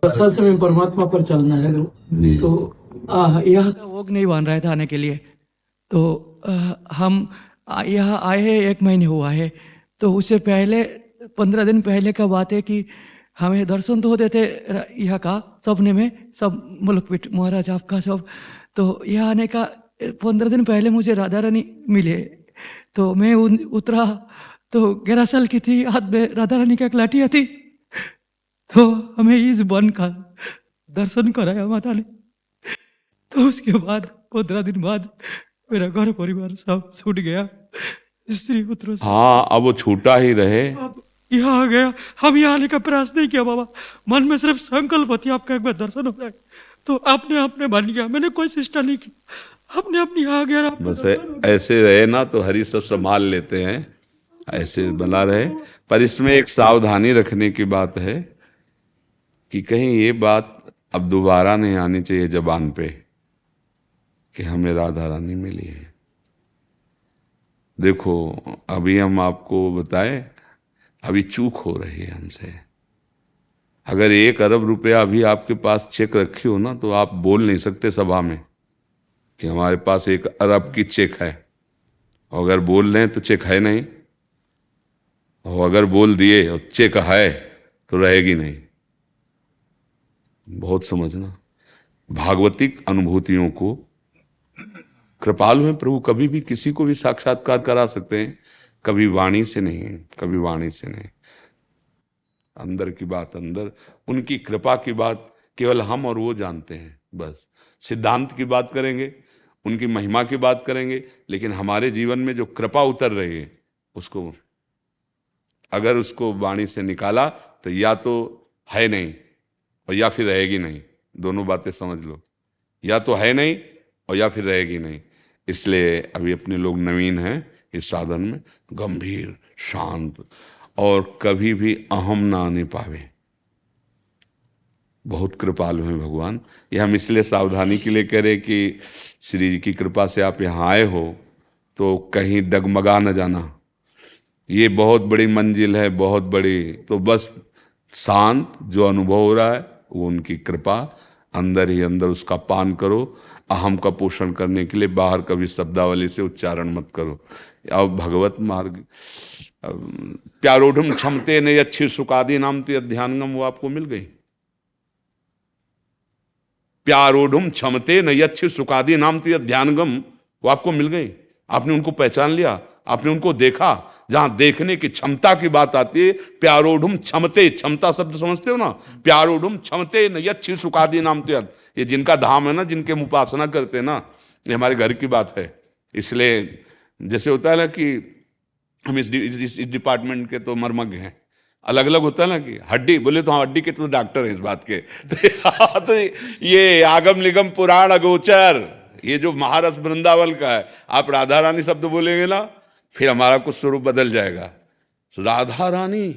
10 साल से मैं परमात्मा पर चलना है जी। तो यह वोग नहीं बन रहा था आने के लिए। तो हम यहाँ आए हैं 1 महीने हुआ है। तो उससे पहले 15 दिन पहले का बात है कि हमें दर्शन तो होते थे यहाँ का सपने में, सब मुल्क महाराज आपका सब। तो यहाँ आने का 15 दिन पहले मुझे राधा रानी मिले। तो मैं उतरा तो 11 साल की थी, हाथ में राधा रानी का एक लाठिया थी। तो हमें इस वन का दर्शन कराया माता ने। तो उसके बाद 15 दिन बाद मेरा घर परिवार सब छूट गया, स्त्री पुत्रों से। हाँ, अब वो छूटा ही रहे। अब यहाँ आ गया। हम यहाँ आने का प्रयास नहीं किया बाबा, मन में सिर्फ संकल्प थी आपका एक बार दर्शन हो जाए। तो आपने आपने मान लिया, मैंने कोई चेष्टा नहीं की, अपने अपनी यहाँ आ गया। आपने बस दर्शन हो गया। ऐसे रहे ना तो हरि सब संभाल लेते हैं, ऐसे बना रहे। पर इसमें एक सावधानी रखने की बात है कि कहीं ये बात अब दोबारा नहीं आनी चाहिए जबान पे कि हमें राधा रानी मिली है। देखो, अभी हम आपको बताएं, अभी चूक हो रही है हमसे। अगर 1 अरब रुपया अभी आपके पास चेक रखी हो ना, तो आप बोल नहीं सकते सभा में कि हमारे पास 1 अरब की चेक है। और अगर बोल रहे हैं तो चेक है नहीं, और अगर बोल दिए और चेक है तो रहेगी नहीं। बहुत समझना, भागवतिक अनुभूतियों को कृपालु हैं प्रभु, कभी भी किसी को भी साक्षात्कार करा सकते हैं, कभी वाणी से नहीं, कभी वाणी से नहीं। अंदर की बात अंदर, उनकी कृपा की बात केवल हम और वो जानते हैं। बस सिद्धांत की बात करेंगे, उनकी महिमा की बात करेंगे, लेकिन हमारे जीवन में जो कृपा उतर रही है उसको, अगर उसको वाणी से निकाला तो या तो है नहीं और या फिर रहेगी नहीं। दोनों बातें समझ लो, या तो है नहीं और या फिर रहेगी नहीं। इसलिए अभी अपने लोग नवीन हैं इस साधन में, गंभीर शांत और कभी भी अहम ना आने पावे। बहुत कृपालु हैं भगवान। ये हम इसलिए सावधानी के लिए कह रहे कि श्री जी की कृपा से आप यहाँ आए हो तो कहीं डगमगा न जाना। ये बहुत बड़ी मंजिल है, बहुत बड़ी। तो बस शांत जो अनुभव हो रहा है वो उनकी कृपा, अंदर ही अंदर उसका पान करो। अहम का पोषण करने के लिए बाहर कभी शब्दावली से उच्चारण मत करो। अब भगवत मार्ग प्यारोढ़ क्षमते ने अच्छी सुखादि नाम ते अध्यानगम, वो आपको मिल गई। प्यारोढ़ क्षमते न अच्छी सुखादि नाम ते अध्यानगम, वो आपको मिल गई। आपने उनको पहचान लिया, आपने उनको देखा। जहां देखने की क्षमता की बात आती है, प्यारोढ़ क्षमते, क्षमता शब्द समझते हो ना, प्यारोढ़ क्षमते न अच्छी सुखादि नाम ते, ये जिनका धाम है ना, जिनके हम उपासना करते हैं ना, ये हमारे घर की बात है। इसलिए जैसे होता है ना कि हम इस डिपार्टमेंट के तो मर्मज्ञ हैं, अलग अलग होता है ना कि हड्डी बोले तो हाँ, हड्डी के तो डॉक्टर हैं इस बात के। तो ये आगम निगम पुराण अगोचर, ये जो महारस वृंदावन का है, आप राधा रानी शब्द बोलेंगे ना, फिर हमारा कुछ स्वरूप बदल जाएगा। राधा रानी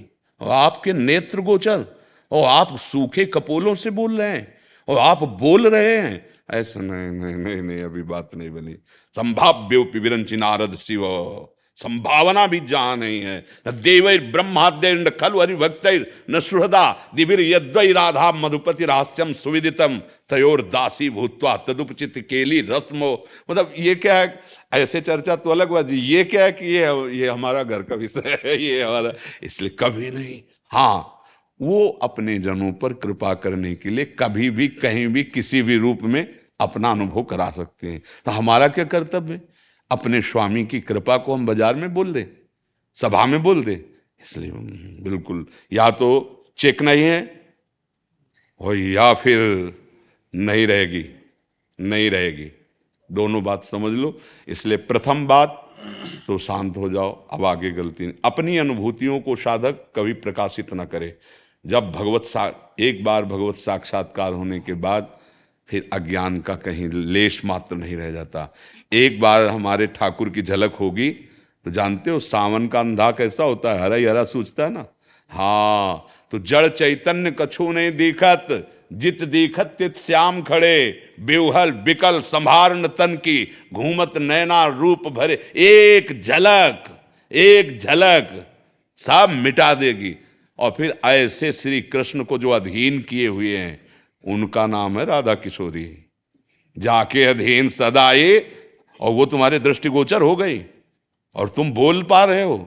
और आपके नेत्र गोचर, और आप सूखे कपोलों से बोल रहे हैं और आप बोल रहे हैं, ऐसा नहीं नहीं नहीं नहीं, अभी बात नहीं बनी। संभाव्योपि विरंचि नारद शिव, संभावना भी जहां नहीं है। न देवैर ब्रह्माद्यैर खलु हरिभक्तैर न सुहृदा दिविर यद्वै राधा मधुपति रहस्यम सुविदितम तयोर दासी भूत्वा तदुपचित केली रस्मो। मतलब ये क्या है, ऐसे चर्चा तो अलग बात, ये क्या है कि ये हमारा घर का विषय है, ये हमारा, इसलिए कभी नहीं। हाँ, वो अपने जनों पर कृपा करने के लिए कभी भी कहीं भी किसी भी रूप में अपना अनुभव करा सकते हैं। तो हमारा क्या कर्तव्य है, अपने स्वामी की कृपा को हम बाजार में बोल दें, सभा में बोल दें। इसलिए बिल्कुल या तो चेक नहीं है और या फिर नहीं रहेगी, नहीं रहेगी, दोनों बात समझ लो। इसलिए प्रथम बात तो शांत हो जाओ, अब आगे गलती नहीं। अपनी अनुभूतियों को साधक कभी प्रकाशित न करे। जब एक बार भगवत साक्षात्कार होने के बाद फिर अज्ञान का कहीं लेश मात्र नहीं रह जाता। एक बार हमारे ठाकुर की झलक होगी तो जानते हो सावन का अंधा कैसा होता है, हरा ही हरा सूझता है ना। हाँ, तो जड़ चैतन्य कछु नहीं दिखत, जित दिखत तित श्याम खड़े, बेवहल बिकल संभारन तन की, घूमत नैना रूप भरे। एक झलक सब मिटा देगी। और फिर ऐसे श्री कृष्ण को जो अधीन किए हुए हैं उनका नाम है राधा किशोरी। जाके अधीन सदाए, और वो तुम्हारे दृष्टिगोचर हो गई और तुम बोल पा रहे हो।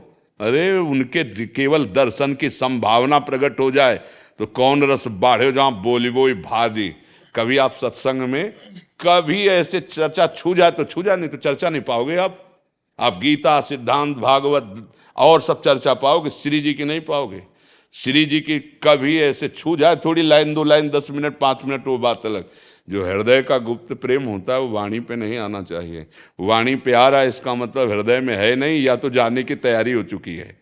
अरे उनके केवल दर्शन की संभावना प्रकट हो जाए तो कौन रस बाढ़े, जहां बोली बोई भारी। कभी आप सत्संग में कभी ऐसे चर्चा छू जाए तो छू जाए, नहीं तो चर्चा नहीं पाओगे आप गीता, सिद्धांत, भागवत और सब चर्चा पाओगे, श्री जी की नहीं पाओगे। श्री जी की कभी ऐसे छू जाए थोड़ी लाइन, 2 लाइन, 10 मिनट, 5 मिनट, वो बात अलग। जो हृदय का गुप्त प्रेम होता है वो वाणी पे नहीं आना चाहिए। वाणी पे आ रहा है इसका मतलब हृदय में है नहीं, या तो जाने की तैयारी हो चुकी है।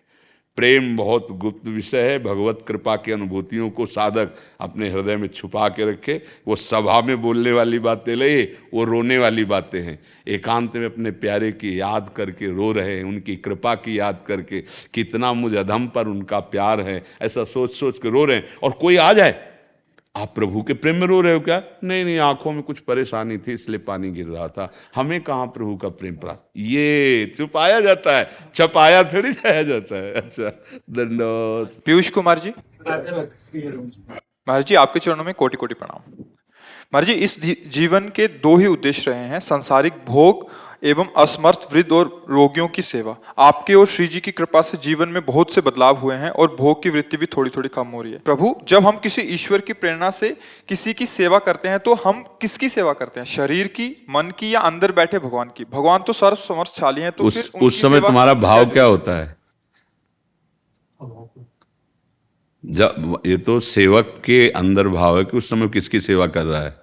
प्रेम बहुत गुप्त विषय है। भगवत कृपा की अनुभूतियों को साधक अपने हृदय में छुपा के रखे। वो सभा में बोलने वाली बातें ले, वो रोने वाली बातें हैं। एकांत में अपने प्यारे की याद करके रो रहे हैं, उनकी कृपा की याद करके, कितना मुझ अधम पर उनका प्यार है, ऐसा सोच सोच के रो रहे हैं। और कोई आ जाए, आप प्रभु के प्रेम में रो रहे हो क्या? नहीं नहीं, आंखों में कुछ परेशानी थी इसलिए पानी गिर रहा था। हमें कहाँ प्रभु का प्रेम प्राप्त? ये छुपाया जाता है, छपाया थोड़ी जाया जाता है। अच्छा, दंडोत। पीयूष कुमार जी। महाराज जी, आपके चरणों में कोटि कोटि प्रणाम। महाराज जी, इस जीवन के 2 ही उद्देश्य रहे हैं, सांसारिक भोग एवं असमर्थ वृद्ध और रोगियों की सेवा। आपके और श्री जी की कृपा से जीवन में बहुत से बदलाव हुए हैं और भोग की वृत्ति भी थोड़ी थोड़ी कम हो रही है। प्रभु, जब हम किसी ईश्वर की प्रेरणा से किसी की सेवा करते हैं तो हम किसकी सेवा करते हैं? शरीर की, मन की, या अंदर बैठे भगवान की? भगवान तो सर्व समर्थशाली हैं, तो फिर उस समय तुम्हारा भाव क्या होता है? जब ये तो सेवक के अंदर भाव है कि उस समय किसकी सेवा कर रहा है।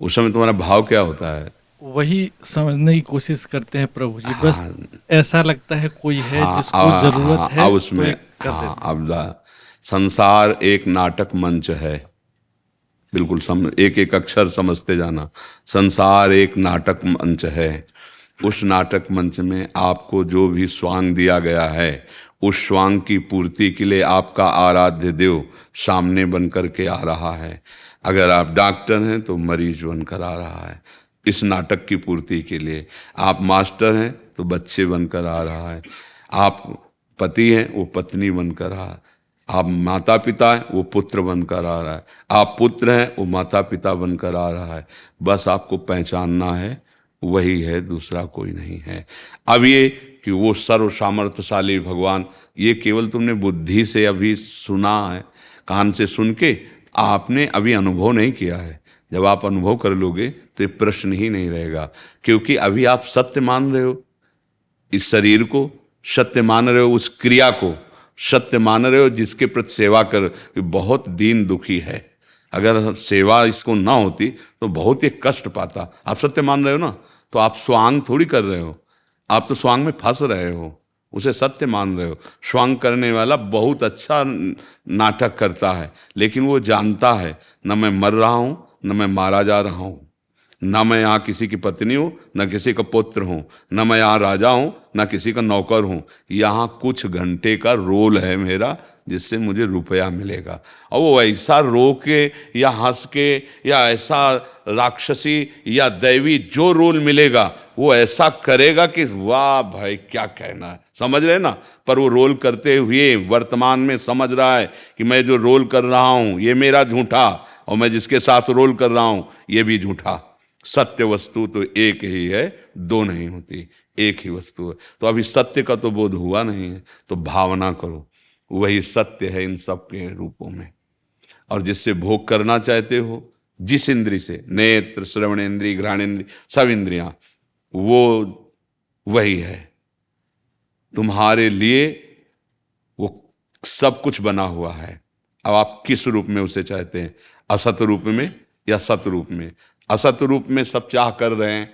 उस समय तुम्हारा भाव क्या होता है? वही समझने की कोशिश करते हैं प्रभु जी। बस ऐसा लगता है कोई है जिसको जरूरत है, उसमें अब संसार एक नाटक मंच है। बिल्कुल एक एक अक्षर समझते जाना। संसार एक नाटक मंच है। उस नाटक मंच में आपको जो भी स्वांग दिया गया है, उस स्वांग की पूर्ति के लिए आपका आराध्य देव सामने बन करके आ रहा है। अगर आप डॉक्टर हैं तो मरीज बनकर आ रहा है इस नाटक की पूर्ति के लिए। आप मास्टर हैं तो बच्चे बनकर आ रहा है। आप पति हैं, वो पत्नी बनकर आ रहा है। आप माता पिता हैं, वो पुत्र बनकर आ रहा है। आप पुत्र हैं, वो माता पिता बनकर आ रहा है। बस आपको पहचानना है, वही है, दूसरा कोई नहीं है। अब ये कि वो सर्व सामर्थ्यशाली भगवान, ये केवल तुमने बुद्धि से अभी सुना है, कान से सुन के आपने अभी अनुभव नहीं किया है। जब आप अनुभव कर लोगे तो ये प्रश्न ही नहीं रहेगा, क्योंकि अभी आप सत्य मान रहे हो, इस शरीर को सत्य मान रहे हो, उस क्रिया को सत्य मान रहे हो जिसके प्रति सेवा कर बहुत दीन दुखी है। अगर सेवा इसको ना होती तो बहुत ही कष्ट पाता। आप सत्य मान रहे हो ना, तो आप स्वांग थोड़ी कर रहे हो, आप तो स्वांग में फंस रहे हो, उसे सत्य मान रहे हो। स्वांग करने वाला बहुत अच्छा नाटक करता है, लेकिन वो जानता है न मैं मर रहा हूं, न मैं मारा जा रहा हूं, न मैं यहाँ किसी की पत्नी हूँ, न किसी का पुत्र हूँ, न मैं यहाँ राजा हूँ, न किसी का नौकर हूँ। यहाँ कुछ घंटे का रोल है मेरा, जिससे मुझे रुपया मिलेगा। और वो ऐसा रो के या हंस के या ऐसा राक्षसी या दैवी जो रोल मिलेगा वो ऐसा करेगा कि वाह भाई क्या कहना है, समझ रहे ना। पर वो रोल करते हुए वर्तमान में समझ रहा है कि मैं जो रोल कर रहा हूँ ये मेरा झूठा, और मैं जिसके साथ रोल कर रहा हूँ ये भी झूठा। सत्य वस्तु तो एक ही है, दो नहीं होती, एक ही वस्तु है। तो अभी सत्य का तो बोध हुआ नहीं है, तो भावना करो वही सत्य है इन सब के रूपों में। और जिससे भोग करना चाहते हो, जिस इंद्री से, नेत्र, श्रवण इंद्री, घ्राण इंद्री, सब इंद्रियां, वो वही है तुम्हारे लिए। वो सब कुछ बना हुआ है। अब आप किस रूप में उसे चाहते हैं, असत रूप में या सत रूप में? असत रूप में सब चाह कर रहे हैं,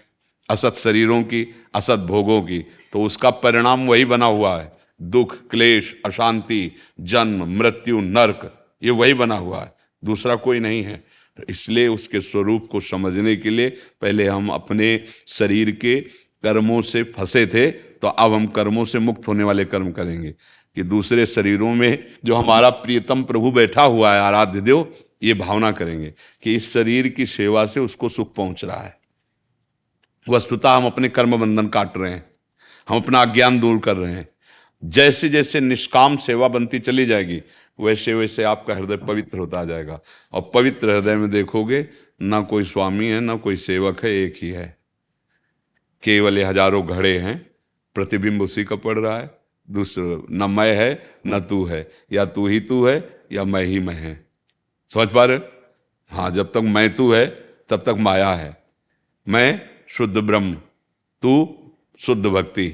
असत शरीरों की, असत भोगों की, तो उसका परिणाम वही बना हुआ है। दुख, क्लेश, अशांति, जन्म, मृत्यु, नरक, ये वही बना हुआ है, दूसरा कोई नहीं है। तो इसलिए उसके स्वरूप को समझने के लिए पहले हम अपने शरीर के कर्मों से फंसे थे, तो अब हम कर्मों से मुक्त होने वाले कर्म करेंगे कि दूसरे शरीरों में जो हमारा प्रियतम प्रभु बैठा हुआ है, आराध्य देव, ये भावना करेंगे कि इस शरीर की सेवा से उसको सुख पहुंच रहा है। वस्तुतः हम अपने कर्म बंधन काट रहे हैं, हम अपना अज्ञान दूर कर रहे हैं। जैसे जैसे निष्काम सेवा बनती चली जाएगी, वैसे वैसे आपका हृदय पवित्र होता जाएगा। और पवित्र हृदय में देखोगे ना कोई स्वामी है ना कोई सेवक है, एक ही है। केवल ये हजारों घड़े हैं, प्रतिबिंब उसी का पड़ रहा है। दूसरा न मैं है न तू है, या तू ही तू है या मैं ही मैं है। समझ पा रहे? हाँ, जब तक मैं तू है तब तक माया है। मैं शुद्ध ब्रह्म, तू शुद्ध भक्ति,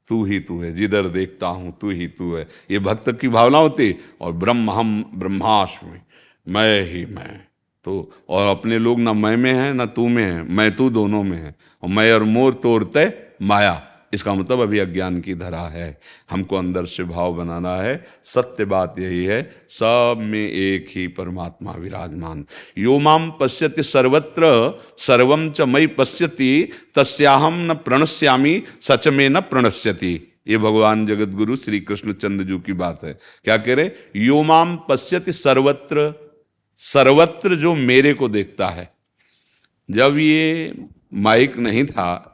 तू ही तू है, जिधर देखता हूं तू ही तू है, ये भक्त की भावना होती। और ब्रह्म हम ब्रह्मास्मि, मैं ही मैं। तो और अपने लोग ना मैं में है ना तू में है, मैं तू दोनों में है। और मैं और मोर तोड़ते माया, इसका मतलब अभी अज्ञान की धरा है। हमको अंदर से भाव बनाना है। सत्य बात यही है, सब में एक ही परमात्मा विराजमान। यो माम पश्यति सर्वत्र सर्वम च मयि पश्यति तस्याहम न प्रणश्यामि सच में न प्रणश्यति। ये भगवान जगत गुरु श्री कृष्णचंद्र जी की बात है। क्या कह रहे? यो माम पश्यति सर्वत्र, सर्वत्र जो मेरे को देखता है। जब ये माइक नहीं था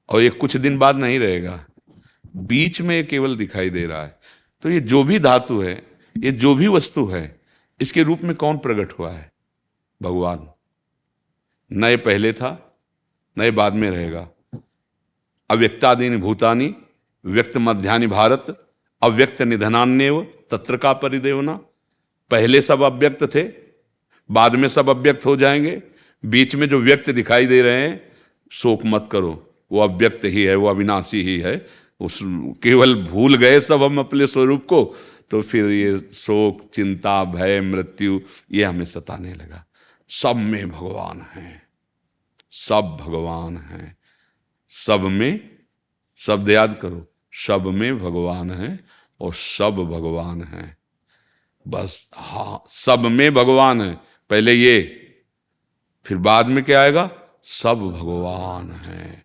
और ये कुछ दिन बाद नहीं रहेगा, बीच में केवल दिखाई दे रहा है। तो ये जो भी धातु है, ये जो भी वस्तु है, इसके रूप में कौन प्रकट हुआ है? भगवान। न ये पहले था न ये बाद में रहेगा। अव्यक्तादीनि भूतानि व्यक्त मध्यानि भारत अव्यक्त निधनान्येव तत्र का परिदेवना। पहले सब अव्यक्त थे, बाद में सब अव्यक्त हो जाएंगे। बीच में जो व्यक्त दिखाई दे रहे हैं, शोक मत करो, वो अव्यक्त ही है, वो अविनाशी ही है। उस केवल भूल गए सब हम अपने स्वरूप को, तो फिर ये शोक, चिंता, भय, मृत्यु ये हमें सताने लगा। सब में भगवान है, सब भगवान है, सब में, शब्द याद करो, सब में भगवान है और सब भगवान है। बस हाँ, सब में भगवान है, पहले ये, फिर बाद में क्या आएगा? सब भगवान है।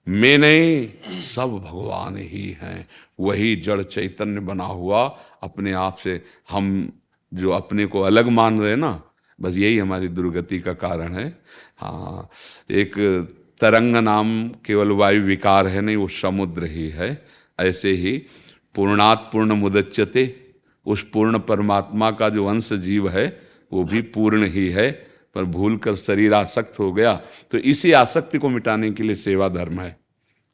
मैं नहीं, सब भगवान ही हैं। वही जड़ चैतन्य बना हुआ अपने आप से। हम जो अपने को अलग मान रहे हैं ना, बस यही हमारी दुर्गति का कारण है। हाँ, एक तरंग नाम केवल वायु विकार है नहीं, वो समुद्र ही है। ऐसे ही पूर्णात् पूर्ण मुदच्यते, उस पूर्ण परमात्मा का जो अंश जीव है वो भी पूर्ण ही है, पर भूल कर शरीर आसक्त हो गया। तो इसी आसक्ति को मिटाने के लिए सेवा धर्म है।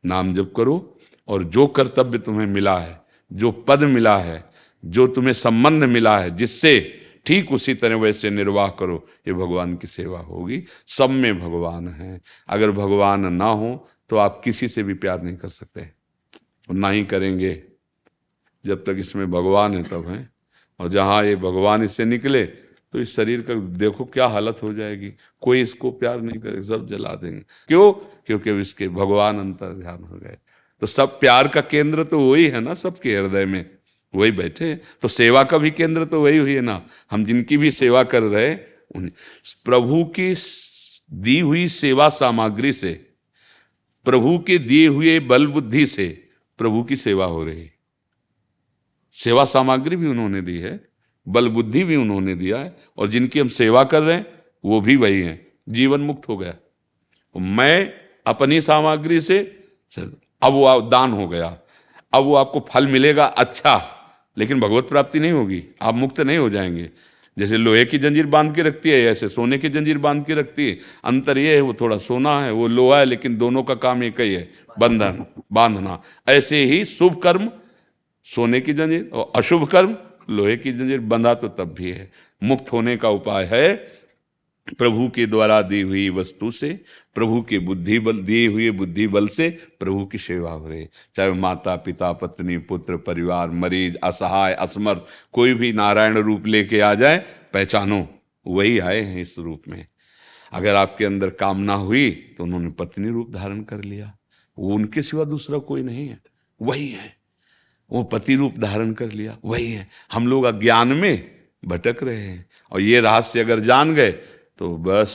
नाम जप करो और जो कर्तव्य तुम्हें मिला है, जो पद मिला है, जो तुम्हें संबंध मिला है, जिससे ठीक उसी तरह वैसे निर्वाह करो। ये भगवान की सेवा होगी। सब में भगवान है। अगर भगवान ना हो तो आप किसी से भी प्यार नहीं कर सकते, और ना ही करेंगे। जब तक इसमें भगवान है तब है, और जहाँ ये भगवान इससे निकले तो इस शरीर का देखो क्या हालत हो जाएगी। कोई इसको प्यार नहीं करे, सब जला देंगे। क्यों? क्योंकि इसके भगवान अंतर ध्यान हो गए। तो सब प्यार का केंद्र तो वही है ना, सबके हृदय में वही बैठे। तो सेवा का भी केंद्र तो वही हुई है ना। हम जिनकी भी सेवा कर रहे, प्रभु की दी हुई सेवा सामग्री से, प्रभु के दिए हुए बल बुद्धि से प्रभु की सेवा हो रही। सेवा सामग्री भी उन्होंने दी है, बल बुद्धि भी उन्होंने दिया है, और जिनकी हम सेवा कर रहे हैं वो भी वही हैं। जीवन मुक्त हो गया। मैं अपनी सामग्री से, अब वो दान हो गया, अब वो आपको फल मिलेगा अच्छा, लेकिन भगवत प्राप्ति नहीं होगी, आप मुक्त नहीं हो जाएंगे। जैसे लोहे की जंजीर बांध के रखती है, ऐसे सोने की जंजीर बांध के रखती है। अंतर ये है, वो थोड़ा सोना है, वो लोहा है, लेकिन दोनों का काम एक ही है, बंधन, बांधना। ऐसे ही शुभ कर्म सोने की जंजीर और अशुभ कर्म लोहे की जंजीर, बंधा तो तब भी है। मुक्त होने का उपाय है प्रभु के द्वारा दी हुई वस्तु से, प्रभु के बुद्धि बल दिए हुए बुद्धि बल से प्रभु की सेवा हो रही। चाहे माता पिता पत्नी पुत्र परिवार मरीज असहाय असमर्थ कोई भी नारायण रूप लेके आ जाए, पहचानो वही आए हैं इस रूप में। अगर आपके अंदर कामना हुई तो उन्होंने पत्नी रूप धारण कर लिया, वो उनके सिवा दूसरा कोई नहीं है, वही है। वो पति रूप धारण कर लिया, वही है। हम लोग अज्ञान में भटक रहे हैं, और ये रहस्य अगर जान गए तो बस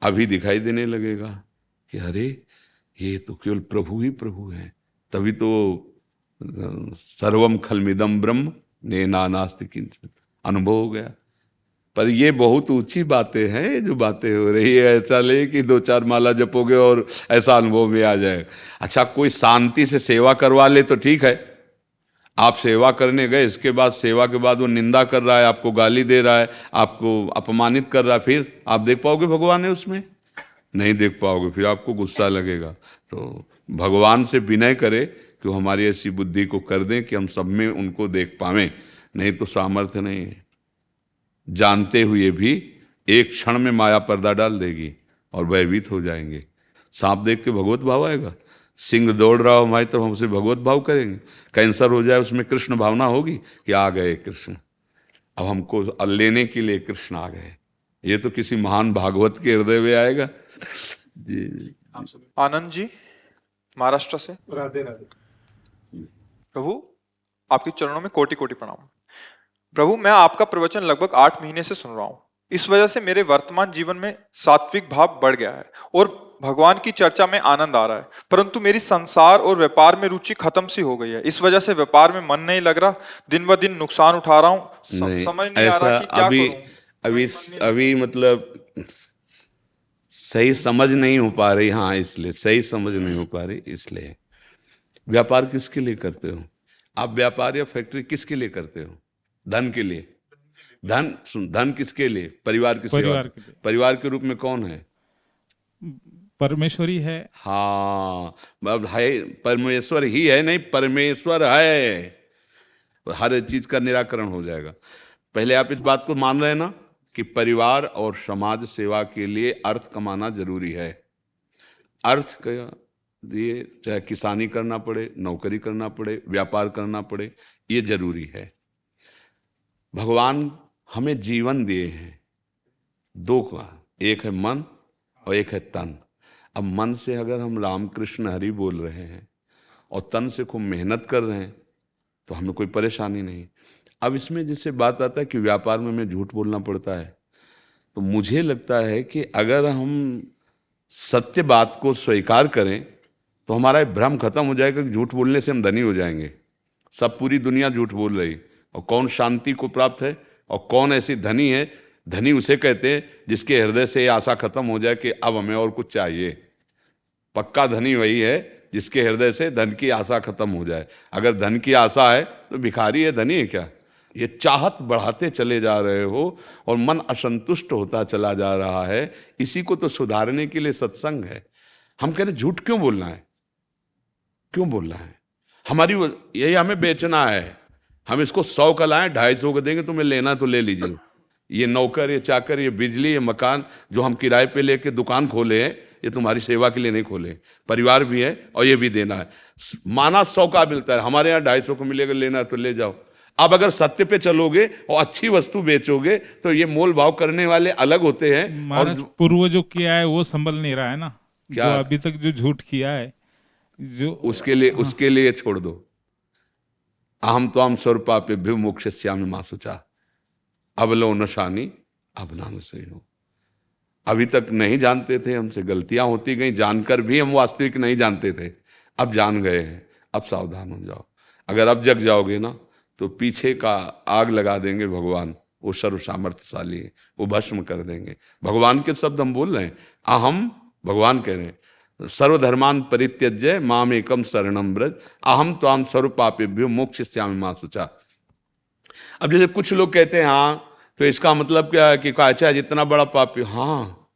अभी दिखाई देने लगेगा कि अरे ये तो केवल प्रभु ही प्रभु है। तभी तो सर्वम खलमिदम ब्रह्म नेना नास्ति किंचन अनुभव हो गया। पर ये बहुत ऊंची बातें हैं जो बातें हो रही है। ऐसा ले कि 2-4 माला जपोगे और ऐसा अनुभव में आ जाए। अच्छा, कोई शांति से सेवा करवा ले तो ठीक है, आप सेवा करने गए, इसके बाद सेवा के बाद वो निंदा कर रहा है, आपको गाली दे रहा है, आपको अपमानित कर रहा है, फिर आप देख पाओगे भगवान है उसमें? नहीं देख पाओगे, फिर आपको गुस्सा लगेगा। तो भगवान से विनय करे कि वो हमारी ऐसी बुद्धि को कर दें कि हम सब में उनको देख पावें, नहीं तो सामर्थ्य नहीं है। जानते हुए भी एक क्षण में माया पर्दा डाल देगी और भयभीत हो जाएंगे। सांप देख के भगवत भाव आएगा, सिंह दौड़ रहा हो हमारी तरफ, हमसे भगवत भाव करेंगे। कैंसर हो जाए उसमें कृष्ण भावना होगी कि आ गए कृष्ण, अब हमको लेने के लिए कृष्ण आ गए। ये तो किसी महान भागवत के हृदय में आएगा। जी आनंद जी महाराष्ट्र से। राधे राधे। प्रभु आपके चरणों में कोटि कोटि प्रणाम। प्रभु मैं आपका प्रवचन लगभग 8 महीने से सुन रहा हूँ। इस वजह से मेरे वर्तमान जीवन में सात्विक भाव बढ़ गया है और भगवान की चर्चा में आनंद आ रहा है, परंतु मेरी संसार और व्यापार में रुचि खत्म सी हो गई है। इस वजह से व्यापार में मन नहीं लग रहा, दिन ब दिन नुकसान उठा रहा हूँ, समझ नहीं आ रहा कि क्या करूं। अभी मतलब सही समझ नहीं हो पा रही। हाँ, इसलिए सही समझ नहीं हो पा रही। इसलिए व्यापार किसके लिए करते हो आप? व्यापार या फैक्ट्री किसके लिए करते हो? धन के लिए। धन किसके लिए? परिवार की सेवा। परिवार के लिए। परिवार के रूप में कौन है? परमेश्वरी है। हाँ, अब है, परमेश्वर ही है, नहीं परमेश्वर है। हर चीज का निराकरण हो जाएगा। पहले आप इस बात को मान रहे हैं ना कि परिवार और समाज सेवा के लिए अर्थ कमाना जरूरी है। अर्थ का लिए चाहे किसानी करना पड़े, नौकरी करना पड़े, व्यापार करना पड़े, ये जरूरी है। भगवान हमें जीवन दिए हैं दो का, एक है मन और एक है तन। अब मन से अगर हम राम कृष्ण हरि बोल रहे हैं और तन से खूब मेहनत कर रहे हैं तो हमें कोई परेशानी नहीं। अब इसमें जिससे बात आता है कि व्यापार में हमें झूठ बोलना पड़ता है, तो मुझे लगता है कि अगर हम सत्य बात को स्वीकार करें तो हमारा भ्रम खत्म हो जाएगा कि झूठ बोलने से हम धनी हो जाएंगे। सब पूरी दुनिया झूठ बोल रही, और कौन शांति को प्राप्त है और कौन ऐसी धनी है? धनी उसे कहते हैं जिसके हृदय से ये आशा खत्म हो जाए कि अब हमें और कुछ चाहिए। पक्का धनी वही है जिसके हृदय से धन की आशा खत्म हो जाए। अगर धन की आशा है तो भिखारी है, धनी है क्या? ये चाहत बढ़ाते चले जा रहे हो और मन असंतुष्ट होता चला जा रहा है। इसी को तो सुधारने के लिए सत्संग है। हम कह रहे झूठ क्यों बोलना है? क्यों बोलना है? हमारी यही हमें बेचना है। हम इसको 100 का लाएं, 250 का देंगे, तुम्हें लेना तो ले लीजिए। ये नौकर, ये चाकर, ये बिजली, ये मकान जो हम किराए पे लेके दुकान खोले हैं, ये तुम्हारी सेवा के लिए नहीं खोले। परिवार भी है और ये भी देना है। माना 100 का मिलता है, हमारे यहाँ 250 को मिलेगा, लेना तो ले जाओ। अब अगर सत्य पे चलोगे और अच्छी वस्तु बेचोगे तो ये मोल भाव करने वाले अलग होते हैं। और पूर्व जो किया है वो संभल नहीं रहा है ना। क्या? जो अभी तक जो झूठ किया है, जो उसके लिए छोड़ दो। अहम तो हम स्वरूपा पे भी मोक्षस्यामि मां शुचा अबलो नशानी अबनानु से हो। अभी तक नहीं जानते थे, हमसे गलतियां होती गई, जानकर भी हम वास्तविक नहीं जानते थे। अब जान गए हैं, अब सावधान हो जाओ। अगर अब जग जाओगे ना तो पीछे का आग लगा देंगे भगवान। वो सर्व सामर्थ्यशाली है, वो भस्म कर देंगे। भगवान के शब्द हम बोल रहे हैं। अहम, भगवान कह रहे हैं सर्वधर्मान परित्यज्य माम एकम शरणम ब्रज अहम त्वाम स्वरूपापेभ्यो मोक्षयिष्यामि मा शुचा। अब जैसे कुछ लोग कहते हैं हाँ तो इसका मतलब क्या है कि अच्छा जितना बड़ा पापी, हाँ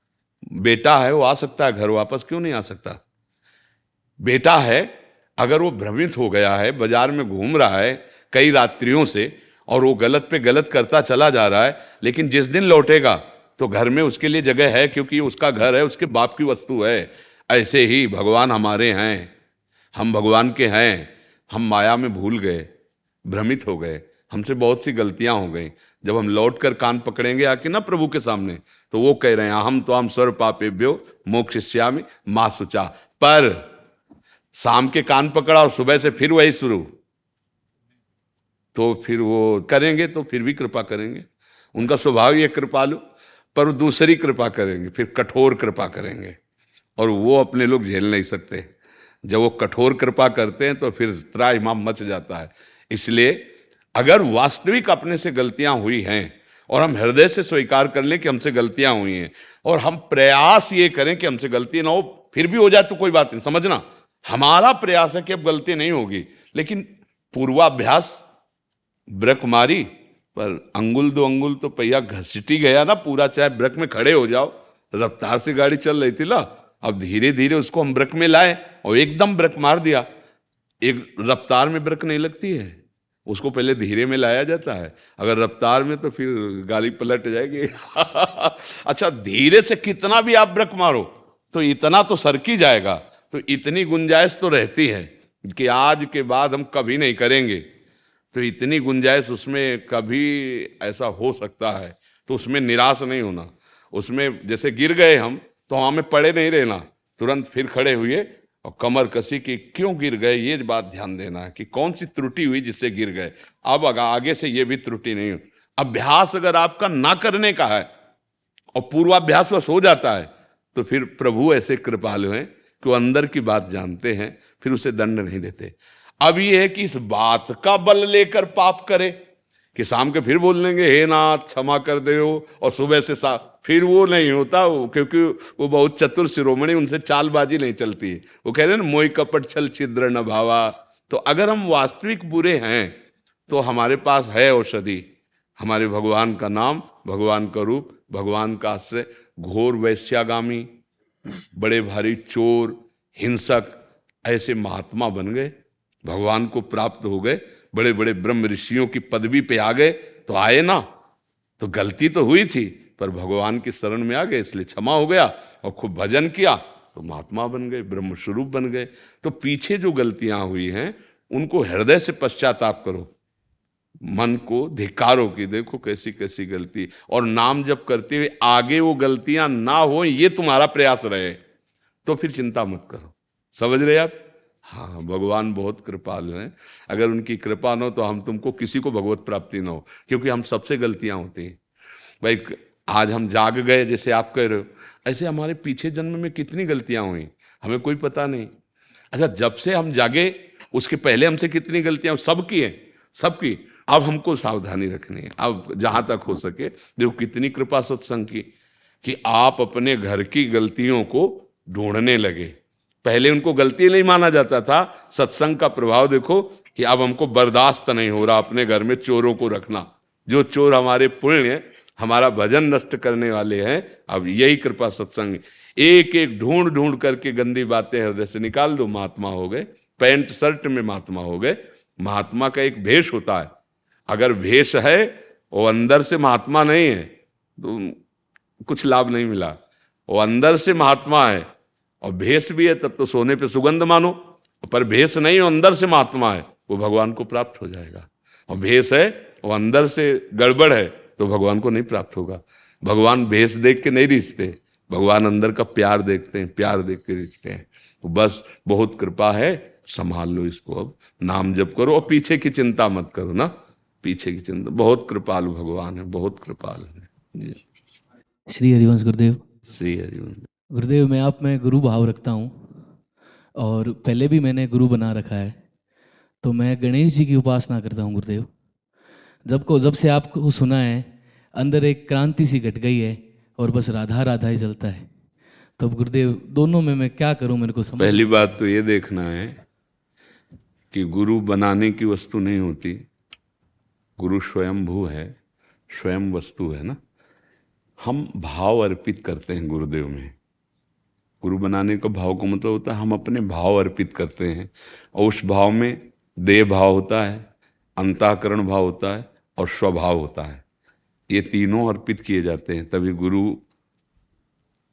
बेटा है वो आ सकता है घर वापस, क्यों नहीं आ सकता? बेटा है, अगर वो भ्रमित हो गया है, बाजार में घूम रहा है कई रात्रियों से और वो गलत पे गलत करता चला जा रहा है, लेकिन जिस दिन लौटेगा तो घर में उसके लिए जगह है, क्योंकि उसका घर है, उसके बाप की वस्तु है। ऐसे ही भगवान हमारे हैं, हम भगवान के हैं। हम माया में भूल गए, भ्रमित हो गए, हमसे बहुत सी गलतियां हो गई। जब हम लौट कर कान पकड़ेंगे आके ना प्रभु के सामने, तो वो कह रहे हैं हम तो हम स्वर पापेभ्यो मोक्षयिष्यामि मा शुचा। पर शाम के कान पकड़ा और सुबह से फिर वही शुरू, तो फिर वो करेंगे तो फिर भी कृपा करेंगे। उनका स्वभाव ही है कृपालु, पर दूसरी कृपा करेंगे, फिर कठोर कृपा करेंगे, और वो अपने लोग झेल नहीं सकते। जब वो कठोर कृपा करते हैं तो फिर त्राहिमाम मच जाता है। इसलिए अगर वास्तविक अपने से गलतियां हुई हैं और हम हृदय से स्वीकार कर लें कि हमसे गलतियां हुई हैं, और हम प्रयास ये करें कि हमसे गलती ना हो, फिर भी हो जाए तो कोई बात नहीं। समझना, हमारा प्रयास है कि अब गलती नहीं होगी, लेकिन पूर्वाभ्यास ब्रेक मारी, पर अंगुल दो अंगुल तो पहिया घसीटी गया ना पूरा, चाहे ब्रेक में खड़े हो जाओ। रफ्तार से गाड़ी चल रही थी ना, अब धीरे धीरे उसको हम ब्रेक में लाए और एकदम ब्रेक मार दिया। एक रफ्तार में ब्रेक नहीं लगती है, उसको पहले धीरे में लाया जाता है। अगर रफ्तार में तो फिर गाड़ी पलट जाएगी। अच्छा, धीरे से कितना भी आप ब्रेक मारो तो इतना तो सरकी जाएगा, तो इतनी गुंजाइश तो रहती है कि आज के बाद हम कभी नहीं करेंगे, तो इतनी गुंजाइश उसमें कभी ऐसा हो सकता है, तो उसमें निराश नहीं होना। उसमें जैसे गिर गए हम तो हमें पड़े नहीं रहना, तुरंत फिर खड़े हुए और कमर कसी कि क्यों गिर गए, ये बात ध्यान देना है कि कौन सी त्रुटि हुई जिससे गिर गए। अब आगे से ये भी त्रुटि नहीं हो। अभ्यास अगर आपका ना करने का है और पूर्वाभ्यास बस हो जाता है, तो फिर प्रभु ऐसे कृपालु हैं कि वो अंदर की बात जानते हैं, फिर उसे दंड नहीं देते। अब ये है कि इस बात का बल लेकर पाप करे कि शाम के फिर बोल देंगे हे नाथ क्षमा कर दो, और सुबह से फिर वो नहीं होता, क्योंकि वो बहुत चतुर शिरोमणि, उनसे चालबाजी नहीं चलती। वो कह रहे हैं मोई कपट छल छिद्र न भावा। तो अगर हम वास्तविक बुरे हैं तो हमारे पास है औषधि, हमारे भगवान का नाम, भगवान का रूप, भगवान का आश्रय। घोर वैश्यागामी, बड़े भारी चोर, हिंसक, ऐसे महात्मा बन गए, भगवान को प्राप्त हो गए, बड़े बड़े ब्रह्म ऋषियों की पदवी पे आ गए। तो आए ना, तो गलती तो हुई थी, पर भगवान की शरण में आ गए, इसलिए क्षमा हो गया और खूब भजन किया तो महात्मा बन गए, ब्रह्म स्वरूप बन गए। तो पीछे जो गलतियां हुई हैं उनको हृदय से पश्चाताप करो, मन को धिक्कारो कि देखो कैसी कैसी गलती, और नाम जप करते हुए आगे वो गलतियां ना हो, ये तुम्हारा प्रयास रहे, तो फिर चिंता मत करो। समझ रहे आप? हाँ, भगवान बहुत कृपालु हैं। अगर उनकी कृपा न हो तो हम तुमको किसी को भगवत प्राप्ति न हो, क्योंकि हम सबसे गलतियां होती हैं। भाई आज हम जाग गए जैसे आप कह रहे हो, ऐसे हमारे पीछे जन्म में कितनी गलतियां हुई हमें कोई पता नहीं। अच्छा, जब से हम जागे उसके पहले हमसे कितनी गलतियां सबकी हैं, सबकी। अब हमको सावधानी रखनी है, अब जहां तक हो सके। देखो कितनी कृपा सत्संग की कि आप अपने घर की गलतियों को ढूंढने लगे। पहले उनको गलती नहीं माना जाता था। सत्संग का प्रभाव देखो कि अब हमको बर्दाश्त नहीं हो रहा अपने घर में चोरों को रखना। जो चोर हमारे पुण्य, हमारा भजन नष्ट करने वाले हैं, अब यही कृपा सत्संग। एक एक ढूंढ ढूंढ करके गंदी बातें हृदय से निकाल दो, महात्मा हो गए। पैंट शर्ट में महात्मा हो गए। महात्मा का एक भेष होता है, अगर भेष है वो अंदर से महात्मा नहीं है तो कुछ लाभ नहीं मिला। वो अंदर से महात्मा है और भेष भी है तब तो सोने पे सुगंध मानो, पर भेष नहीं हो अंदर से महात्मा है, वो भगवान को प्राप्त हो जाएगा। और भेष है वो अंदर से गड़बड़ है तो भगवान को नहीं प्राप्त होगा। भगवान भेष देख के नहीं रिझते, भगवान अंदर का प्यार देखते हैं, प्यार देख के रिझते हैं। तो बस बहुत कृपा है, संभाल लो इसको। अब नाम जप करो और पीछे की चिंता मत करो ना, पीछे की चिंता। बहुत कृपालु भगवान है, बहुत कृपालु है। श्री हरिवंश गुरुदेव। श्री हरिवंश गुरुदेव, मैं आप में गुरु भाव रखता हूँ और पहले भी मैंने गुरु बना रखा है। तो मैं गणेश जी की उपासना करता हूँ गुरुदेव। जब से आपको सुना है अंदर एक क्रांति सी घट गई है और बस राधा राधा ही चलता है। तो अब गुरुदेव दोनों में मैं क्या करूँ, मेरे को समझ। पहली बात तो ये देखना है कि गुरु बनाने की वस्तु नहीं होती, गुरु स्वयं भू है, स्वयं वस्तु है ना। हम भाव अर्पित करते हैं गुरुदेव में। गुरु बनाने का भाव का मतलब होता है हम अपने भाव अर्पित करते हैं, और उस भाव में देह भाव होता है, अंतःकरण भाव होता है और स्वभाव होता है। ये तीनों अर्पित किए जाते हैं, तभी गुरु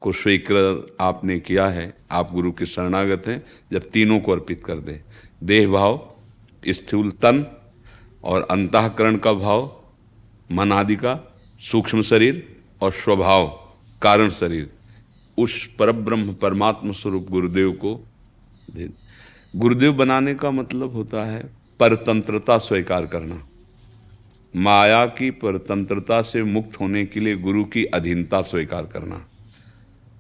को स्वीकार आपने किया है, आप गुरु के शरणागत हैं जब तीनों को अर्पित कर दें। देह भाव, स्थूल तन, और अंतःकरण का भाव, मन आदि का, सूक्ष्म शरीर, और स्वभाव कारण शरीर, उस परब्रह्म परमात्मा स्वरूप गुरुदेव को दे। गुरुदेव बनाने का मतलब होता है परतंत्रता स्वीकार करना। माया की परतंत्रता से मुक्त होने के लिए गुरु की अधीनता स्वीकार करना।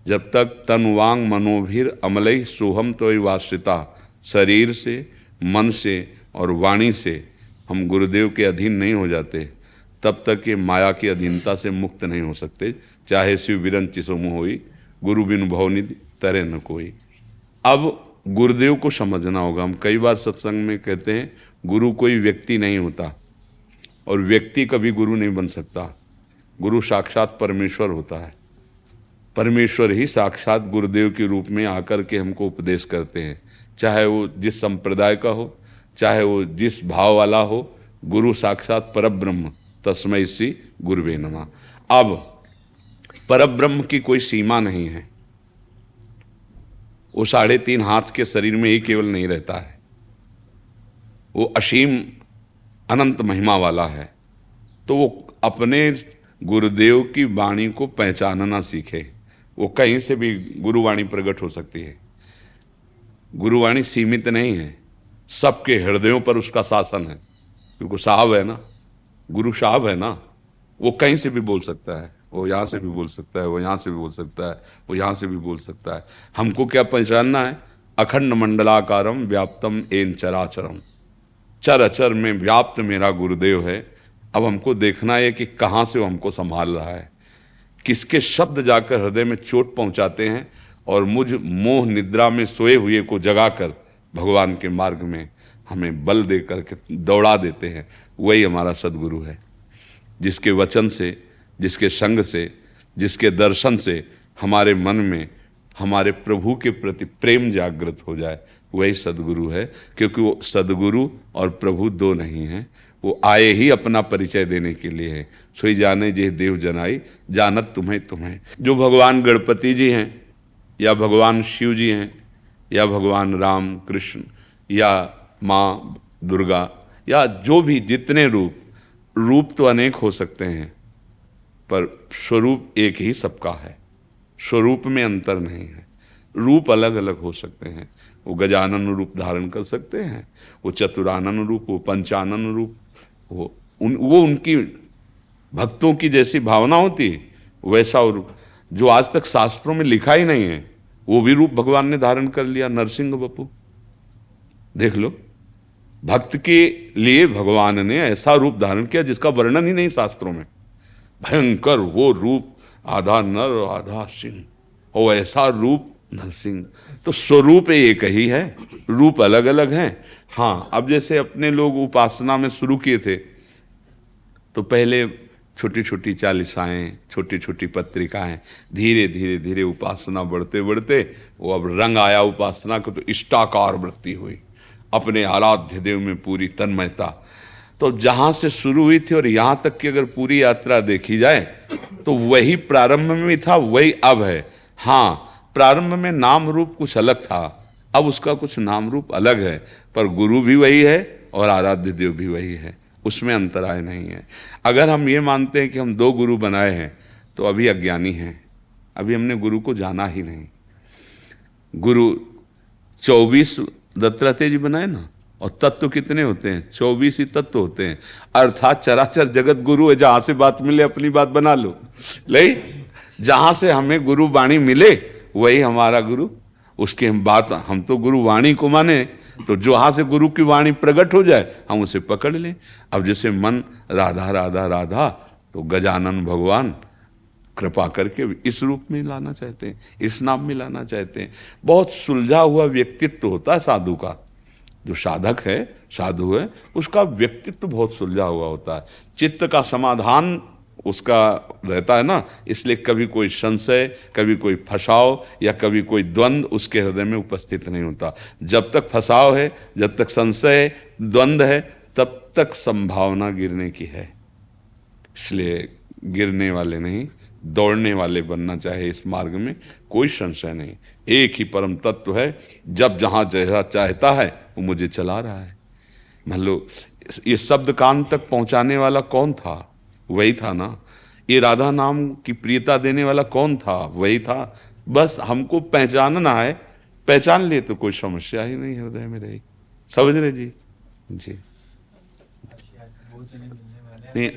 जब तक तन वांग मनोभिर अमलई सोहम तो वाश्रिता, शरीर से, मन से और वाणी से हम गुरुदेव के अधीन नहीं हो जाते, तब तक ये माया की अधीनता से मुक्त नहीं हो सकते। चाहे शिव बिरन चिसोम होई, गुरु बिनु भवनिधि तरे न कोई। अब गुरुदेव को समझना होगा। हम कई बार सत्संग में कहते हैं गुरु कोई व्यक्ति नहीं होता, और व्यक्ति कभी गुरु नहीं बन सकता। गुरु साक्षात परमेश्वर होता है। परमेश्वर ही साक्षात गुरुदेव के रूप में आकर के हमको उपदेश करते हैं, चाहे वो जिस संप्रदाय का हो, चाहे वो जिस भाव वाला हो। गुरु साक्षात परब्रह्म, तस्मै श्री गुरुवे नमः। अब परब्रह्म की कोई सीमा नहीं है। वो 3.5 हाथ के शरीर में ही केवल नहीं रहता है, वो असीम अनंत महिमा वाला है। तो वो अपने गुरुदेव की वाणी को पहचानना सीखे। वो कहीं से भी गुरुवाणी प्रकट हो सकती है। गुरुवाणी सीमित नहीं है, सबके हृदयों पर उसका शासन है, क्योंकि साहब है ना, गुरु साहब है ना। वो कहीं से भी बोल सकता है, वो यहाँ से भी बोल सकता है, वो यहाँ से भी बोल सकता है, वो यहाँ से भी बोल सकता है। हमको क्या पहचानना है? अखंड मंडलाकारम व्याप्तम एन चराचरम, चर अचर में व्याप्त मेरा गुरुदेव है। अब हमको देखना है कि कहाँ से वो हमको संभाल रहा है, किसके शब्द जाकर हृदय में चोट पहुँचाते हैं और मुझ मोह निद्रा में सोए हुए को जगाकर भगवान के मार्ग में हमें बल दे करके दौड़ा देते हैं। वही हमारा सद्गुरु है, जिसके वचन से, जिसके संग से, जिसके दर्शन से हमारे मन में हमारे प्रभु के प्रति प्रेम जागृत हो जाए, वही सद्गुरु है। क्योंकि वो सद्गुरु और प्रभु दो नहीं हैं, वो आए ही अपना परिचय देने के लिए है। सोई जाने जे देव जनाई, जानत तुम्हें तुम्हें। जो भगवान गणपति जी हैं, या भगवान शिव जी हैं, या भगवान राम कृष्ण, या माँ दुर्गा, या जो भी जितने रूप तो अनेक हो सकते हैं, पर स्वरूप एक ही सबका है। स्वरूप में अंतर नहीं है। रूप अलग अलग हो सकते हैं। वो गजानन रूप धारण कर सकते हैं, वो चतुरानन रूप, वो पंचानन रूप, वो उनकी भक्तों की जैसी भावना होती है वैसा रूप, जो आज तक शास्त्रों में लिखा ही नहीं है, वो भी रूप भगवान ने धारण कर लिया। नरसिंह बपू देख लो, भक्त के लिए भगवान ने ऐसा रूप धारण किया जिसका वर्णन ही नहीं शास्त्रों में। भयंकर वो रूप, आधा नर आधा सिंह, और ऐसा रूप नरसिंह। तो स्वरूप एक ही है, रूप अलग अलग हैं। हाँ, अब जैसे अपने लोग उपासना में शुरू किए थे, तो पहले छोटी छोटी चालीसाएँ, छोटी छोटी पत्रिकाएं, धीरे धीरे धीरे उपासना बढ़ते बढ़ते वो अब रंग आया उपासना को, तो इष्टाकार वृत्ति हुई, अपने आराध्य देव में पूरी तन्मयता। तो जहाँ से शुरू हुई थी और यहाँ तक की अगर पूरी यात्रा देखी जाए, तो वही प्रारंभ में भी था, वही अब है। हाँ, प्रारंभ में नाम रूप कुछ अलग था, अब उसका कुछ नाम रूप अलग है, पर गुरु भी वही है और आराध्य देव भी वही है, उसमें अंतराय नहीं है। अगर हम ये मानते हैं कि हम 2 गुरु बनाए हैं, तो अभी अज्ञानी हैं, अभी हमने गुरु को जाना ही नहीं। गुरु 24 दत्तात्रेय जी बनाए ना, और तत्व कितने होते हैं? 24 ही तत्व होते हैं। अर्थात चराचर जगत गुरु है, जहाँ से बात मिले अपनी बात बना लो। ले, जहाँ से हमें गुरु वाणी मिले वही हमारा गुरु, उसके हम बात, हम तो गुरु वाणी को माने, तो जहाँ से गुरु की वाणी प्रकट हो जाए हम उसे पकड़ लें। अब जैसे मन राधा राधा राधा, तो गजानन भगवान कृपा करके इस रूप में लाना चाहते हैं, इस नाम में लाना चाहते हैं। बहुत सुलझा हुआ व्यक्तित्व होता है साधु का। जो साधक है, साधु है, उसका व्यक्तित्व बहुत सुलझा हुआ होता है, चित्त का समाधान उसका रहता है ना। इसलिए कभी कोई संशय, कभी कोई फसाव या कभी कोई द्वंद्व उसके हृदय में उपस्थित नहीं होता। जब तक फसाव है, जब तक संशय है, द्वंद्व है, तब तक संभावना गिरने की है। इसलिए गिरने वाले नहीं, दौड़ने वाले बनना चाहे इस मार्ग में, कोई संशय नहीं। एक ही परम तत्व है, जब जहाँ जैसा चाहता है वो मुझे चला रहा है। मान लो ये शब्द कान तक पहुँचाने वाला कौन था? वही था ना। ये राधा नाम की प्रियता देने वाला कौन था? वही था। बस हमको पहचानना है, पहचान लिए तो कोई समस्या ही नहीं हृदय में रहेगी। समझ रहे जी? जी नहीं,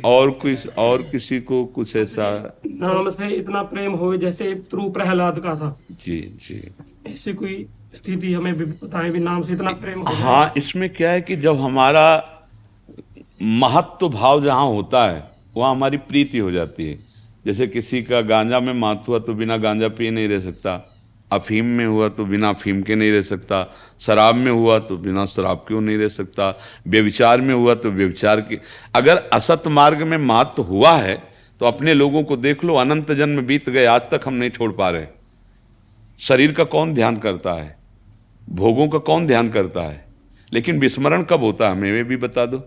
और किसी को कुछ ऐसा नाम से इतना प्रेम हो जैसे ध्रुव प्रहलाद का था। जी जी, ऐसी कोई स्थिति हमें भी बताएं भी, नाम से इतना प्रेम हो। हाँ, इसमें क्या है कि जब हमारा महत्व भाव जहाँ होता है वहाँ हमारी प्रीति हो जाती है। जैसे किसी का गांजा में मात हुआ तो बिना गांजा पिए नहीं रह सकता, अफीम में हुआ तो बिना अफीम के नहीं रह सकता, शराब में हुआ तो बिना शराब के नहीं रह सकता, व्यभिचार में हुआ तो व्यभिचार के। अगर असत मार्ग में मात हुआ है तो अपने लोगों को देख लो, अनंत जन्म बीत गए, आज तक हम नहीं छोड़ पा रहे। शरीर का कौन ध्यान करता है, भोगों का कौन ध्यान करता है, लेकिन विस्मरण कब होता है हमें भी बता दो।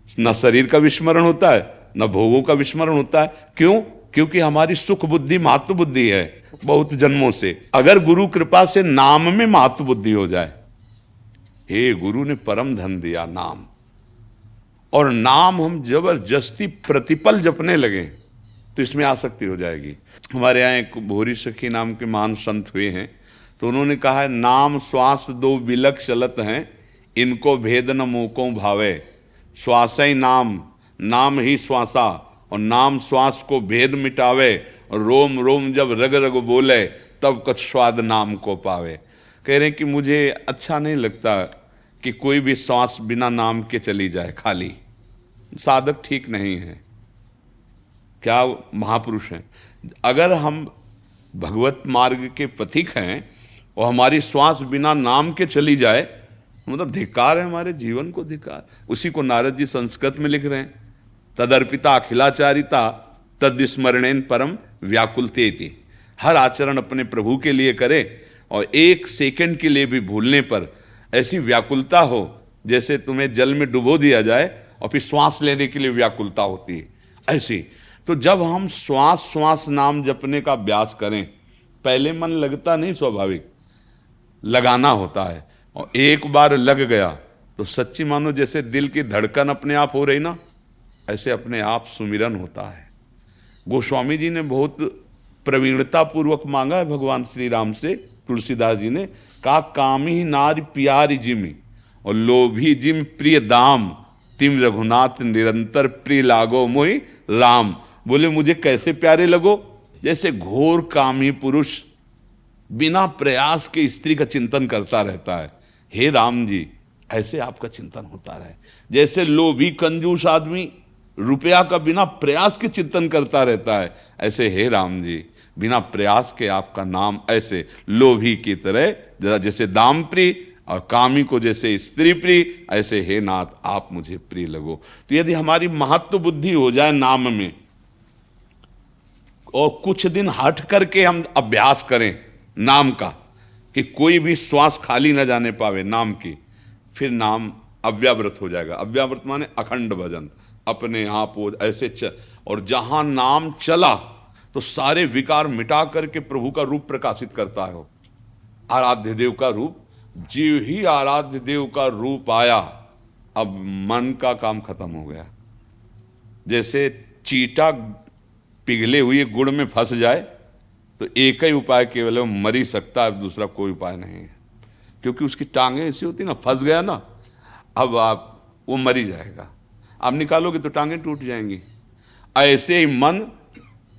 न शरीर का विस्मरण होता है, न भोगों का विस्मरण होता है। क्यों? क्योंकि हमारी सुख बुद्धि मातु बुद्धि है बहुत जन्मों से। अगर गुरु कृपा से नाम में मातु बुद्धि हो जाए, हे गुरु ने परम धन दिया नाम, और नाम हम जबरदस्ती प्रतिपल जपने लगे तो इसमें आसक्ति हो जाएगी। हमारे यहाँ एक भोरी सखी नाम के महान संत हुए हैं, तो उन्होंने कहा है, नाम श्वास दो बिलक चलत हैं, इनको भेद न मोको भावे। श्वास ही नाम, नाम ही श्वासा, और नाम श्वास को भेद मिटावे, और रोम रोम जब रग रग बोले तब कुछ स्वाद नाम को पावे। कह रहे हैं कि मुझे अच्छा नहीं लगता कि कोई भी श्वास बिना नाम के चली जाए खाली। साधक ठीक नहीं है, क्या महापुरुष हैं। अगर हम भगवत मार्ग के पथिक हैं और हमारी श्वास बिना नाम के चली जाए, मतलब धिक्कार है, हमारे जीवन को धिक्कार। उसी को नारद जी संस्कृत में लिख रहे हैं, तदर्पिता अखिलाचारिता तद्स्मरणेन परम व्याकुलतेति। हर आचरण अपने प्रभु के लिए करे और एक सेकंड के लिए भी भूलने पर ऐसी व्याकुलता हो जैसे तुम्हें जल में डुबो दिया जाए और फिर श्वास लेने के लिए व्याकुलता होती है, ऐसी। तो जब हम श्वास श्वास नाम जपने का अभ्यास करें, पहले मन लगता नहीं, स्वाभाविक लगाना होता है, और एक बार लग गया तो सच्ची मानो जैसे दिल की धड़कन अपने आप हो रही ना, ऐसे अपने आप सुमिरन होता है। गोस्वामी जी ने बहुत प्रवीणता पूर्वक मांगा है भगवान श्री राम से। तुलसीदास जी ने कहा, कामी नारी प्यारी जिमी और लोभी जिम प्रिय दाम, तिम रघुनाथ निरंतर प्रिय लागो मोहि राम। बोले मुझे कैसे प्यारे लगो, जैसे घोर कामी पुरुष बिना प्रयास के स्त्री का चिंतन करता रहता है। हे राम जी, ऐसे आपका चिंतन होता रहे। जैसे लोभी कंजूस आदमी रुपया का बिना प्रयास के चिंतन करता रहता है, ऐसे हे राम जी बिना प्रयास के आपका नाम ऐसे लोभी की तरह, जैसे दाम प्रिय और कामी को जैसे स्त्री प्रिय, ऐसे हे नाथ आप मुझे प्रिय लगो। तो यदि हमारी महत्व बुद्धि हो जाए नाम में, और कुछ दिन हट करके हम अभ्यास करें नाम का, कि कोई भी श्वास खाली न जाने पावे नाम की, फिर नाम अव्याव्रत हो जाएगा। अव्याव्रत माने अखंड भजन, अपने आप हो ऐसे और जहां नाम चला तो सारे विकार मिटा करके प्रभु का रूप प्रकाशित करता है। आराध्य देव का रूप, जीव ही आराध्य देव का रूप आया, अब मन का काम खत्म हो गया। जैसे चीटा पिघले हुए गुड़ में फंस जाए तो एक ही उपाय केवल है, मर ही सकता है, दूसरा कोई उपाय नहीं है। क्योंकि उसकी टांगें ऐसी होती ना, फंस गया ना, अब वो मर ही जाएगा। आप निकालोगे तो टांगें टूट जाएंगी। ऐसे ही मन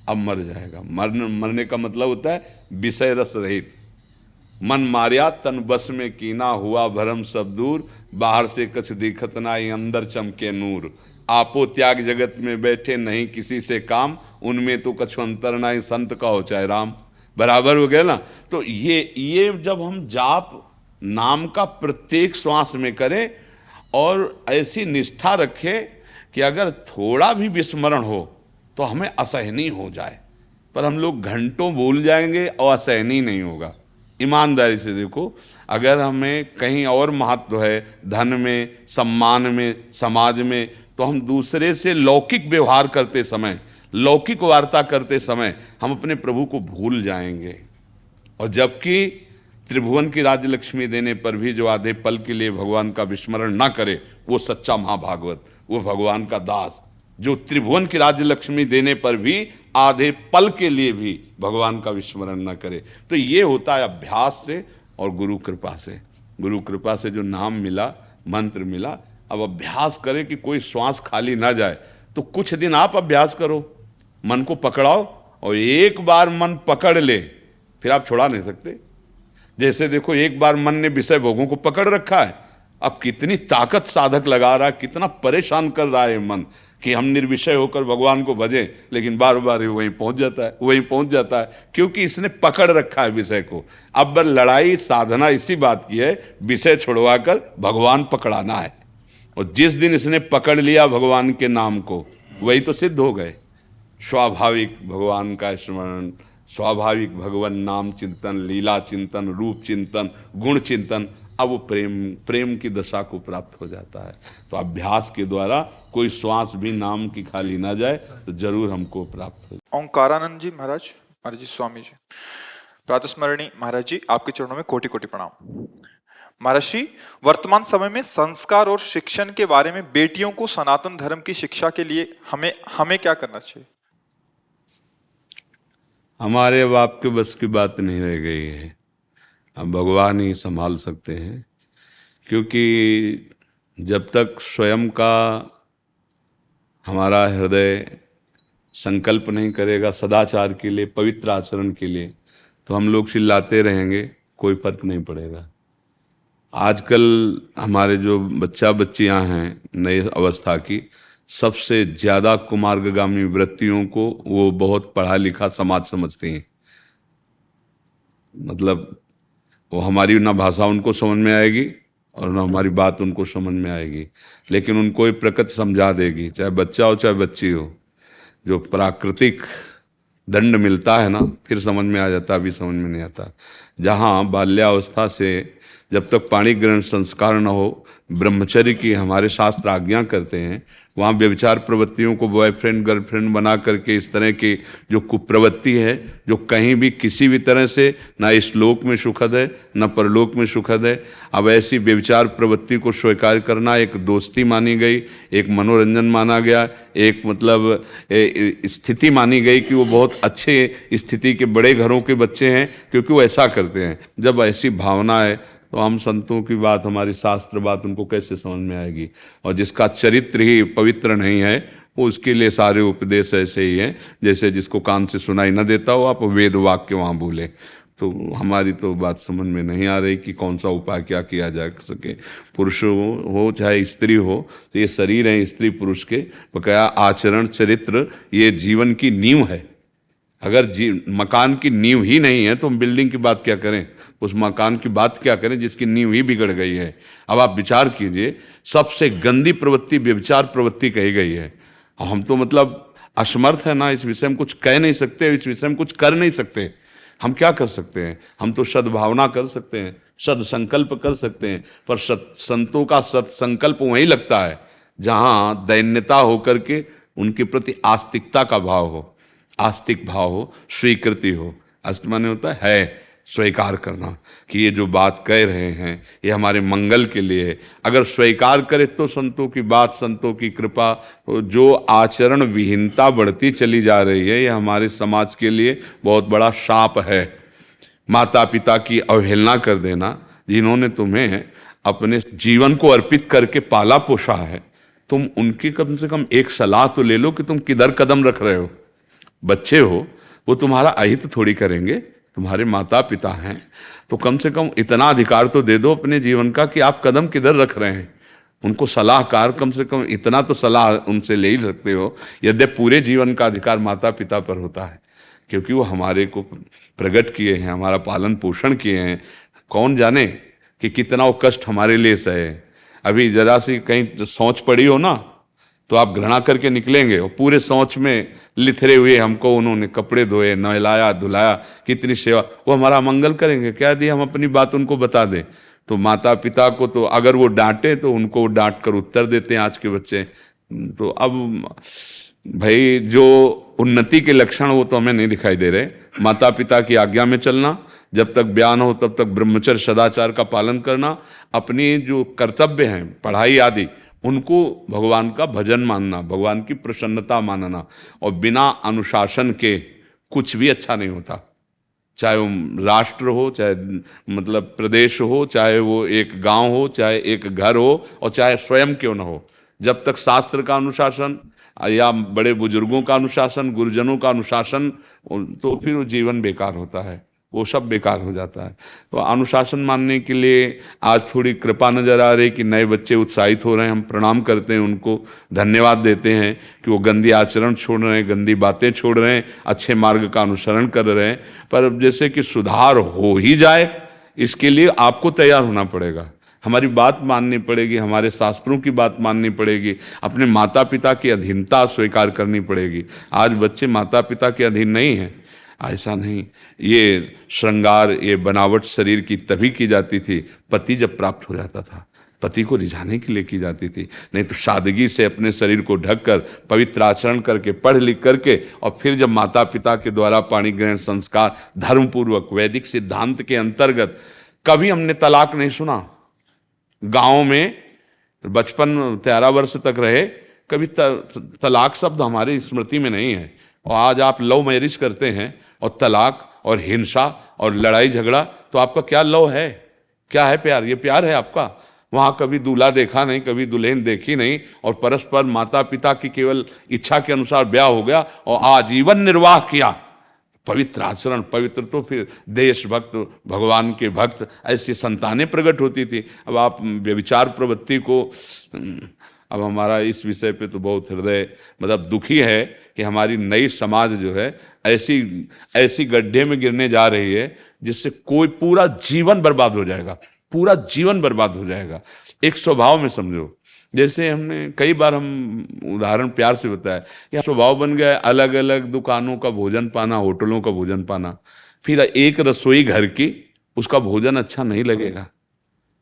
अब मर जाएगा। मरने का मतलब होता है विषय रस रहित। मन मारिया तन बस में कीना, हुआ भरम सब दूर, बाहर से कछ दिखत नाई, अंदर चमके नूर। आपो त्याग जगत में बैठे, नहीं किसी से काम, उनमें तो कछु अंतर नाई, संत का हो चाहे राम। बराबर हो गया ना। तो ये जब हम जाप नाम का प्रत्येक श्वास में करें और ऐसी निष्ठा रखें कि अगर थोड़ा भी विस्मरण हो तो हमें असहनीय हो जाए, पर हम लोग घंटों भूल जाएंगे और असहनीय नहीं होगा। ईमानदारी से देखो, अगर हमें कहीं और महत्व है, धन में, सम्मान में, समाज में, तो हम दूसरे से लौकिक व्यवहार करते समय, लौकिक वार्ता करते समय हम अपने प्रभु को भूल जाएंगे। और जबकि त्रिभुवन की राज्य लक्ष्मी देने पर भी जो आधे पल के लिए भगवान का विस्मरण ना करे, वो सच्चा महाभागवत, वो भगवान का दास। जो त्रिभुवन की राज्य लक्ष्मी देने पर भी आधे पल के लिए भी भगवान का विस्मरण न करे। तो ये होता है अभ्यास से और गुरु कृपा से। गुरु कृपा से जो नाम मिला, मंत्र मिला, अब अभ्यास करें कि कोई श्वास खाली ना जाए। तो कुछ दिन आप अभ्यास करो, मन को पकड़ाओ, और एक बार मन पकड़ ले फिर आप छुड़ा नहीं सकते। जैसे देखो, एक बार मन ने विषय भोगों को पकड़ रखा है, अब कितनी ताकत साधक लगा रहा है, कितना परेशान कर रहा है मन, कि हम निर्विषय होकर भगवान को भजें, लेकिन बार बार वहीं पहुंच जाता है, क्योंकि इसने पकड़ रखा है विषय को। अब लड़ाई साधना इसी बात की है, विषय छुड़वाकर भगवान पकड़ाना है। और जिस दिन इसने पकड़ लिया भगवान के नाम को, वही तो सिद्ध हो गए। स्वाभाविक भगवान का स्मरण, स्वाभाविक भगवान नाम चिंतन, लीला चिंतन, रूप चिंतन, गुण चिंतन, अब वो प्रेम की दशा को प्राप्त हो जाता है। तो अभ्यास के द्वारा कोई श्वास भी नाम की खाली ना जाए तो जरूर हमको प्राप्त हो। ओंकारानंद जी महाराज जी, स्वामी जी, प्रातस्मरणी महाराज जी, आपके चरणों में कोटि कोटि प्रणाम। महाराज जी, वर्तमान समय में संस्कार और शिक्षण के बारे में बेटियों को सनातन धर्म की शिक्षा के लिए हमें क्या करना चाहिए? हमारे बाप के बस की बात नहीं रह गई है, अब भगवान ही संभाल सकते हैं। क्योंकि जब तक स्वयं का हमारा हृदय संकल्प नहीं करेगा सदाचार के लिए, पवित्र आचरण के लिए, तो हम लोग चिल्लाते रहेंगे, कोई फर्क नहीं पड़ेगा। आजकल हमारे जो बच्चा बच्चियां हैं नई अवस्था की, सबसे ज़्यादा कुमार्गगामी वृत्तियों को वो बहुत पढ़ा लिखा समाज समझती हैं। मतलब वो हमारी ना भाषा उनको समझ में आएगी और ना हमारी बात उनको समझ में आएगी, लेकिन उनको एक प्रकृति समझा देगी, चाहे बच्चा हो चाहे बच्ची हो। जो प्राकृतिक दंड मिलता है ना, फिर समझ में आ जाता, अभी समझ में नहीं आता। जहाँ बाल्यावस्था से जब तक पाणी ग्रहण संस्कार न हो, ब्रह्मचर्य की हमारे शास्त्र आज्ञा करते हैं, वहाँ व्यभिचार प्रवृत्तियों को बॉयफ्रेंड गर्लफ्रेंड बना करके इस तरह की जो कुप्रवृत्ति है, जो कहीं भी किसी भी तरह से ना इस लोक में सुखद है न परलोक में सुखद है, अब ऐसी व्यभिचार प्रवृत्ति को स्वीकार करना एक दोस्ती मानी गई, एक मनोरंजन माना गया, एक मतलब स्थिति मानी गई कि वो बहुत अच्छे स्थिति के बड़े घरों के बच्चे हैं क्योंकि वो ऐसा करते हैं। जब ऐसी भावना है तो हम संतों की बात, हमारी शास्त्र बात उनको कैसे समझ में आएगी? और जिसका चरित्र ही पवित्र नहीं है, वो उसके लिए सारे उपदेश ऐसे ही हैं जैसे जिसको कान से सुनाई न देता हो आप वेद वाक्य वहाँ बोले। तो हमारी तो बात समझ में नहीं आ रही कि कौन सा उपाय क्या किया जा सके। पुरुष हो चाहे स्त्री हो, तो ये शरीर है स्त्री पुरुष के, बकाया आचरण चरित्र ये जीवन की नींव है। अगर मकान की नींव ही नहीं है तो हम बिल्डिंग की बात क्या करें, उस मकान की बात क्या करें जिसकी नींव ही बिगड़ गई है। अब आप विचार कीजिए, सबसे गंदी प्रवृत्ति व्यभिचार प्रवृत्ति कही गई है। हम तो मतलब असमर्थ है ना, इस विषय में कुछ कह नहीं सकते, इस विषय में कुछ कर नहीं सकते। हम क्या कर सकते हैं? हम तो सद्भावना कर सकते हैं, सदसंकल्प कर सकते हैं, पर संतों का सत्संकल्प वहीं लगता है जहाँ दैन्यता होकर के उनके प्रति आस्तिकता का भाव हो, आस्तिक भाव हो, स्वीकृति हो। अस्त माने होता है स्वीकार करना कि ये जो बात कह रहे हैं ये हमारे मंगल के लिए है। अगर स्वीकार करे तो संतों की बात, संतों की कृपा, जो आचरण विहीनता बढ़ती चली जा रही है, ये हमारे समाज के लिए बहुत बड़ा शाप है। माता पिता की अवहेलना कर देना, जिन्होंने तुम्हें अपने जीवन को अर्पित करके पाला पोषा है, तुम उनकी कम से कम एक सलाह तो ले लो कि तुम किधर कदम रख रहे हो। बच्चे हो, वो तुम्हारा अहित थोड़ी करेंगे, तुम्हारे माता पिता हैं, तो कम से कम इतना अधिकार तो दे दो अपने जीवन का कि आप कदम किधर रख रहे हैं। उनको सलाहकार, कम से कम इतना तो सलाह उनसे ले ही सकते हो। यद्यपि पूरे जीवन का अधिकार माता पिता पर होता है, क्योंकि वो हमारे को प्रकट किए हैं, हमारा पालन पोषण किए हैं। कौन जाने कि कितना वो कष्ट हमारे लिए सहे। अभी जरा सी कहीं सोच पड़ी हो ना, तो आप घृणा करके निकलेंगे, और पूरे सोच में लिथरे हुए हमको उन्होंने कपड़े धोए, नहलाया धुलाया, कितनी सेवा, वो हमारा मंगल करेंगे क्या? दिए हम अपनी बात उनको बता दें। तो माता पिता को तो अगर वो डांटे तो उनको डांट कर उत्तर देते हैं आज के बच्चे। तो अब भाई जो उन्नति के लक्षण वो तो हमें नहीं दिखाई दे रहे। माता पिता की आज्ञा में चलना, जब तक ब्याह न हो तब तक ब्रह्मचर्य सदाचार का पालन करना, अपनी जो कर्तव्य हैं पढ़ाई आदि उनको भगवान का भजन मानना, भगवान की प्रसन्नता मानना, और बिना अनुशासन के कुछ भी अच्छा नहीं होता। चाहे वो राष्ट्र हो, चाहे मतलब प्रदेश हो, चाहे वो एक गांव हो, चाहे एक घर हो, और चाहे स्वयं क्यों न हो। जब तक शास्त्र का अनुशासन या बड़े बुजुर्गों का अनुशासन, गुरुजनों का अनुशासन, तो फिर वो जीवन बेकार होता है। वो सब बेकार हो जाता है। तो अनुशासन मानने के लिए आज थोड़ी कृपा नजर आ रही कि नए बच्चे उत्साहित हो रहे हैं। हम प्रणाम करते हैं, उनको धन्यवाद देते हैं कि वो गंदी आचरण छोड़ रहे हैं, गंदी बातें छोड़ रहे हैं, अच्छे मार्ग का अनुसरण कर रहे हैं। पर अब जैसे कि सुधार हो ही जाए, इसके लिए आपको तैयार होना पड़ेगा, हमारी बात माननी पड़ेगी, हमारे शास्त्रों की बात माननी पड़ेगी, अपने माता पिता की अधीनता स्वीकार करनी पड़ेगी। आज बच्चे माता पिता के अधीन नहीं हैं, ऐसा नहीं। ये श्रृंगार, ये बनावट शरीर की तभी की जाती थी पति जब प्राप्त हो जाता था, पति को रिझाने के लिए की जाती थी। नहीं तो सादगी से अपने शरीर को ढककर पवित्र आचरण करके पढ़ लिख करके और फिर जब माता पिता के द्वारा पाणी ग्रहण संस्कार धर्मपूर्वक वैदिक सिद्धांत के अंतर्गत, कभी हमने तलाक नहीं सुना। गांव में बचपन 13 वर्ष तक रहे, कभी तलाक शब्द हमारी स्मृति में नहीं है। और आज आप लव मैरिज करते हैं और तलाक और हिंसा और लड़ाई झगड़ा, तो आपका क्या लव है, क्या है प्यार? ये प्यार है आपका? वहां कभी दूल्हा देखा नहीं, कभी दुल्हन देखी नहीं, और परस्पर माता पिता की केवल इच्छा के अनुसार ब्याह हो गया और आजीवन निर्वाह किया। पवित्र आचरण, पवित्र तो फिर देशभक्त, भगवान के भक्त, ऐसी संतानें प्रकट होती थी। अब आप व्यभिचार प्रवृत्ति को, अब हमारा इस विषय पे तो बहुत हृदय मतलब दुखी है कि हमारी नई समाज जो है ऐसी गड्ढे में गिरने जा रही है जिससे कोई पूरा जीवन बर्बाद हो जाएगा, पूरा जीवन बर्बाद हो जाएगा। एक स्वभाव में समझो, जैसे हमने कई बार हम उदाहरण प्यार से बताया कि स्वभाव बन गया है अलग अलग दुकानों का भोजन पाना, होटलों का भोजन पाना, फिर एक रसोई घर की, उसका भोजन अच्छा नहीं लगेगा।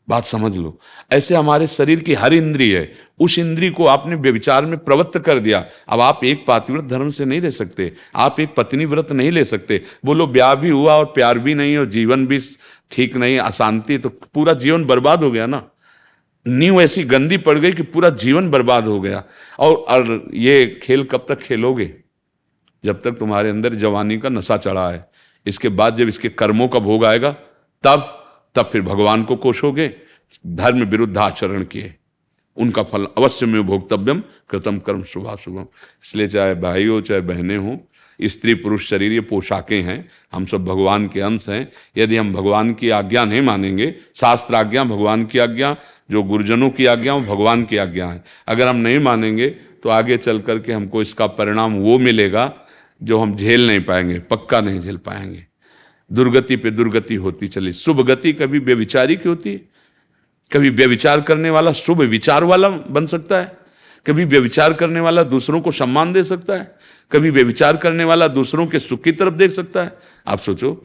बात समझ लो। ऐसे हमारे शरीर की हर इंद्रिय है, उस इंद्रिय को आपने व्यभिचार में प्रवृत्त कर दिया। अब आप एक पातिव्रत धर्म से नहीं रह सकते, आप एक पत्नी व्रत नहीं ले सकते। बोलो ब्याह भी हुआ और प्यार भी नहीं और जीवन भी ठीक नहीं, अशांति, तो पूरा जीवन बर्बाद हो गया ना। नींव ऐसी गंदी पड़ गई कि पूरा जीवन बर्बाद हो गया। और ये खेल कब तक खेलोगे? जब तक तुम्हारे अंदर जवानी का नशा चढ़ा है। इसके बाद जब इसके कर्मों का भोग आएगा तब फिर भगवान को कोसोगे। धर्म विरुद्ध आचरण किए, उनका फल अवश्य में भोक्तव्यम कृतम कर्म शुभाशुभम। इसलिए चाहे भाई हो चाहे बहनें हो, स्त्री पुरुष शरीर ये पोशाकें हैं, हम सब भगवान के अंश हैं। यदि हम भगवान की आज्ञा नहीं मानेंगे, शास्त्र आज्ञा भगवान की आज्ञा, जो गुरुजनों की आज्ञा वो भगवान की आज्ञा है, अगर हम नहीं मानेंगे तो आगे चल करके हमको इसका परिणाम वो मिलेगा जो हम झेल नहीं पाएंगे, पक्का नहीं झेल पाएंगे। दुर्गति पे दुर्गति होती चली। शुभ गति कभी व्यभिचारी की होती है, कभी व्यभिचार करने वाला शुभ विचार वाला बन सकता है, कभी व्यभिचार करने वाला दूसरों को सम्मान दे सकता है, कभी व्यभिचार करने वाला दूसरों के सुख की तरफ देख सकता है। आप सोचो,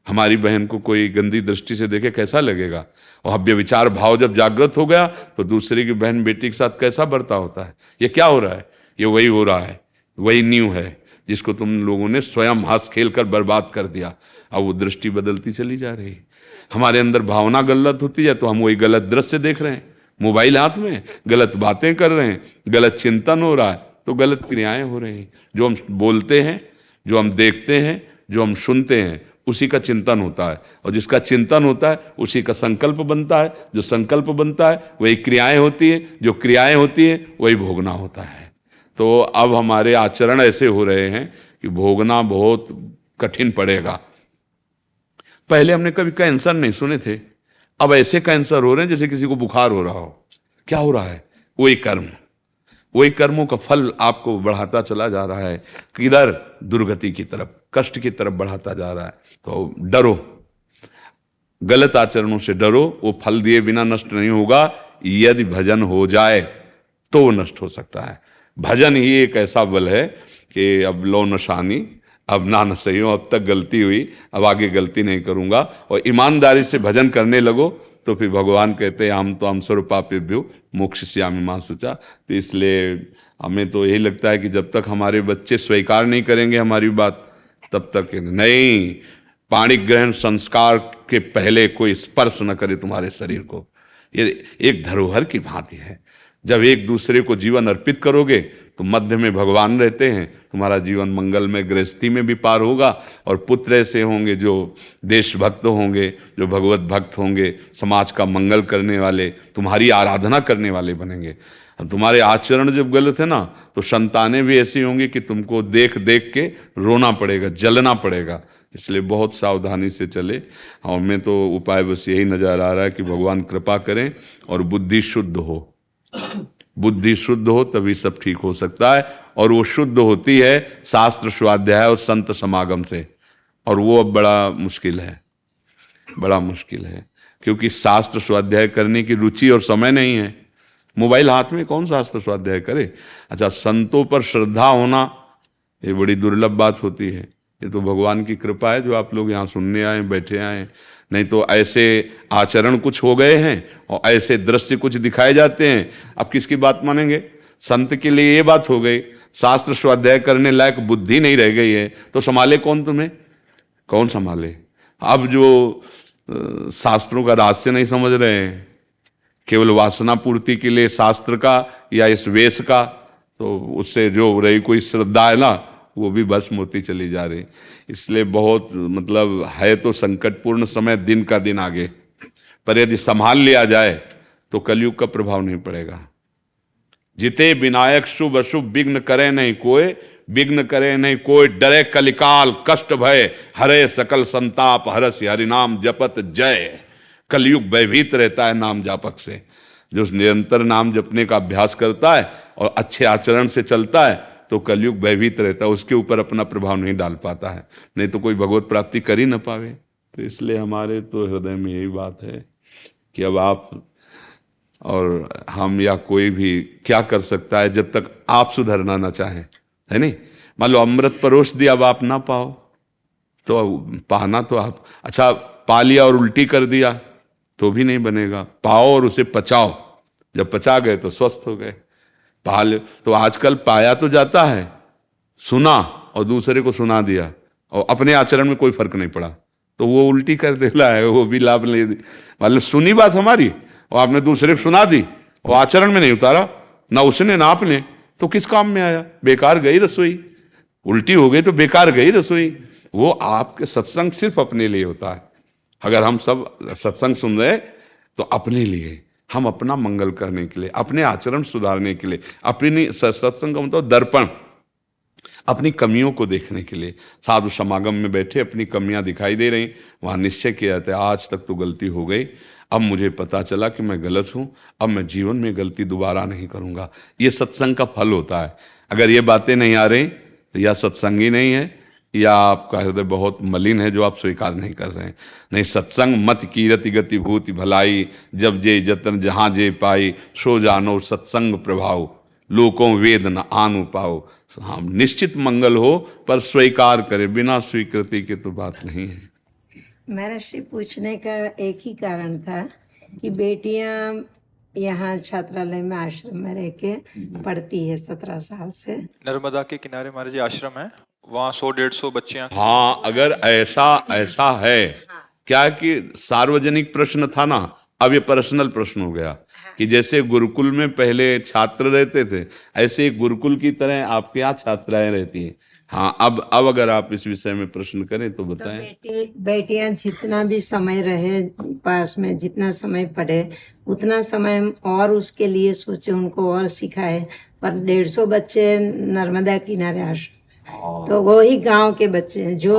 हमारी बहन को कोई गंदी दृष्टि से देखे कैसा लगेगा? और व्यभिचार भाव जब जागृत हो गया तो दूसरे की बहन बेटी के साथ कैसा बर्ताव होता है? ये क्या हो रहा है? ये वही हो रहा है, वही नींव है जिसको तुम लोगों ने स्वयं हंस खेल कर बर्बाद कर दिया। अब वो दृष्टि बदलती चली जा रही है। हमारे अंदर भावना गलत होती है तो हम वही गलत दृश्य देख रहे हैं, मोबाइल हाथ में, गलत बातें कर रहे हैं, गलत चिंतन हो रहा है, तो गलत क्रियाएं हो रही हैं। जो हम बोलते हैं, जो हम देखते हैं, जो हम सुनते हैं, उसी का चिंतन होता है, और जिसका चिंतन होता है उसी का संकल्प बनता है, जो संकल्प बनता है वही क्रियाएं होती है, जो क्रियाएं होती है वही भोगना होता है। तो अब हमारे आचरण ऐसे हो रहे हैं कि भोगना बहुत कठिन पड़ेगा। पहले हमने कभी कैंसर नहीं सुने थे, अब ऐसे कैंसर हो रहे हैं जैसे किसी को बुखार हो रहा हो। क्या हो रहा है? वही कर्म, वही कर्मों का फल आपको बढ़ाता चला जा रहा है, किधर? दुर्गति की तरफ, कष्ट की तरफ बढ़ाता जा रहा है। तो डरो, गलत आचरणों से डरो, वो फल दिए बिना नष्ट नहीं होगा। यदि भजन हो जाए तो वो नष्ट हो सकता है। भजन ही एक ऐसा बल है कि अब लो नशानी, अब ना नशही हूँ, अब तक गलती हुई, अब आगे गलती नहीं करूँगा, और ईमानदारी से भजन करने लगो तो फिर भगवान कहते हैं हम तो हम स्वरूपापेभ्यो मोक्षयिष्यामि मा शुचा। तो इसलिए हमें तो यही लगता है कि जब तक हमारे बच्चे स्वीकार नहीं करेंगे हमारी बात, तब तक नहीं। पाणी ग्रहण संस्कार के पहले कोई स्पर्श न करे तुम्हारे शरीर को। ये एक धरोहर की भांति है। जब एक दूसरे को जीवन अर्पित करोगे तो मध्य में भगवान रहते हैं, तुम्हारा जीवन मंगल में, गृहस्थी में भी पार होगा, और पुत्र ऐसे होंगे जो देशभक्त होंगे, जो भगवत भक्त होंगे, समाज का मंगल करने वाले, तुम्हारी आराधना करने वाले बनेंगे। तुम्हारे आचरण जब गलत है ना, तो संतानें भी ऐसी होंगी कि तुमको देख देख के रोना पड़ेगा, जलना पड़ेगा। इसलिए बहुत सावधानी से चले। और मैं तो उपाय बस यही नजर आ रहा है कि भगवान कृपा करें और बुद्धि शुद्ध हो। बुद्धि शुद्ध हो तभी सब ठीक हो सकता है, और वो शुद्ध होती है शास्त्र स्वाध्याय और संत समागम से, और वो अब बड़ा मुश्किल है, बड़ा मुश्किल है, क्योंकि शास्त्र स्वाध्याय करने की रुचि और समय नहीं है। मोबाइल हाथ में कौन शास्त्र स्वाध्याय करे। अच्छा, संतों पर श्रद्धा होना ये बड़ी दुर्लभ बात होती है। ये तो भगवान की कृपा है जो आप लोग यहाँ सुनने आए, बैठे आए। नहीं तो ऐसे आचरण कुछ हो गए हैं और ऐसे दृश्य कुछ दिखाए जाते हैं, अब किसकी बात मानेंगे। संत के लिए ये बात हो गई, शास्त्र स्वाध्याय करने लायक बुद्धि नहीं रह गई है, तो संभाले कौन तुम्हें, कौन संभाले। अब जो शास्त्रों का रहस्य नहीं समझ रहे हैं, केवल वासना पूर्ति के लिए शास्त्र का या इस वेश का, तो उससे जो रही कोई श्रद्धा है ना, वो भी भस्म होती चली जा रही। इसलिए बहुत मतलब है तो संकटपूर्ण समय, दिन का दिन आगे, पर यदि संभाल लिया जाए तो कलयुग का प्रभाव नहीं पड़ेगा। जिते विनायक शुभ अशुभ विघ्न करे नहीं कोई, विघ्न करे नहीं कोई, डरे कलिकाल कष्ट भय, हरे सकल संताप, हरस हरिनाम जपत जय। कलयुग भयभीत रहता है नाम जापक से। जो निरंतर नाम जपने का अभ्यास करता है और अच्छे आचरण से चलता है तो कलयुग भयभीत रहता है, उसके ऊपर अपना प्रभाव नहीं डाल पाता है, नहीं तो कोई भगवत प्राप्ति कर ही ना पावे। तो इसलिए हमारे तो हृदय में यही बात है कि अब आप और हम या कोई भी क्या कर सकता है जब तक आप सुधरना ना चाहें, है नहीं। मान लो अमृत परोस दिया, अब आप ना पाओ तो पाना तो आप, अच्छा पा लिया और उल्टी कर दिया तो भी नहीं बनेगा। पाओ और उसे पचाओ, जब पचा गए तो स्वस्थ हो गए। पा ले तो आजकल पाया तो जाता है, सुना और दूसरे को सुना दिया और अपने आचरण में कोई फर्क नहीं पड़ा, तो वो उल्टी कर देला है, वो भी लाभ ले। मतलब सुनी बात हमारी और आपने दूसरे को सुना दी और आचरण में नहीं उतारा, ना उसने ना आपने, तो किस काम में आया। बेकार गई रसोई, उल्टी हो गई तो बेकार गई रसोई। वो आपके सत्संग सिर्फ अपने लिए होता है। अगर हम सब सत्संग सुन रहे तो अपने लिए, हम अपना मंगल करने के लिए, अपने आचरण सुधारने के लिए, अपनी सत्संग का मतलब दर्पण, अपनी कमियों को देखने के लिए। साधु समागम में बैठे अपनी कमियां दिखाई दे रही, वहां निश्चय किया जाता है आज तक तो गलती हो गई, अब मुझे पता चला कि मैं गलत हूं, अब मैं जीवन में गलती दोबारा नहीं करूंगा। ये सत्संग का फल होता है। अगर ये बातें नहीं आ रही तो या सत्संग ही नहीं है या आपका हृदय बहुत मलिन है जो आप स्वीकार नहीं कर रहे हैं। नहीं, सत्संग मत कीरति गति भूति भलाई, जब जे जतन जहां जे पाई, सो जानो सत्संग प्रभाव, लोकों वेद न आनु पाओ। हाँ, निश्चित मंगल हो पर स्वीकार करे, बिना स्वीकृति के तो बात नहीं है। मेरा श्री पूछने का एक ही कारण था कि बेटियां यहाँ छात्रालय में आश्रम में रह के पढ़ती है 17 साल से। नर्मदा के किनारे महाराज जी आश्रम है, वहाँ 100-150 बच्चियां। हाँ, अगर ऐसा है क्या कि सार्वजनिक प्रश्न था ना, अब ये पर्सनल प्रश्न हो गया कि जैसे गुरुकुल में पहले छात्र रहते थे, ऐसे ही गुरुकुल की तरह आपके यहाँ छात्राएं रहती हैं। हाँ, अब अगर आप इस विषय में प्रश्न करें तो बताएं। बेटियां जितना भी समय रहे पास में, जितना समय पढ़े उतना समय और उसके लिए सोचे, उनको और सिखाए। पर 150 बच्चे नर्मदा किनारे आश्रम, तो वो ही गांव के बच्चे हैं जो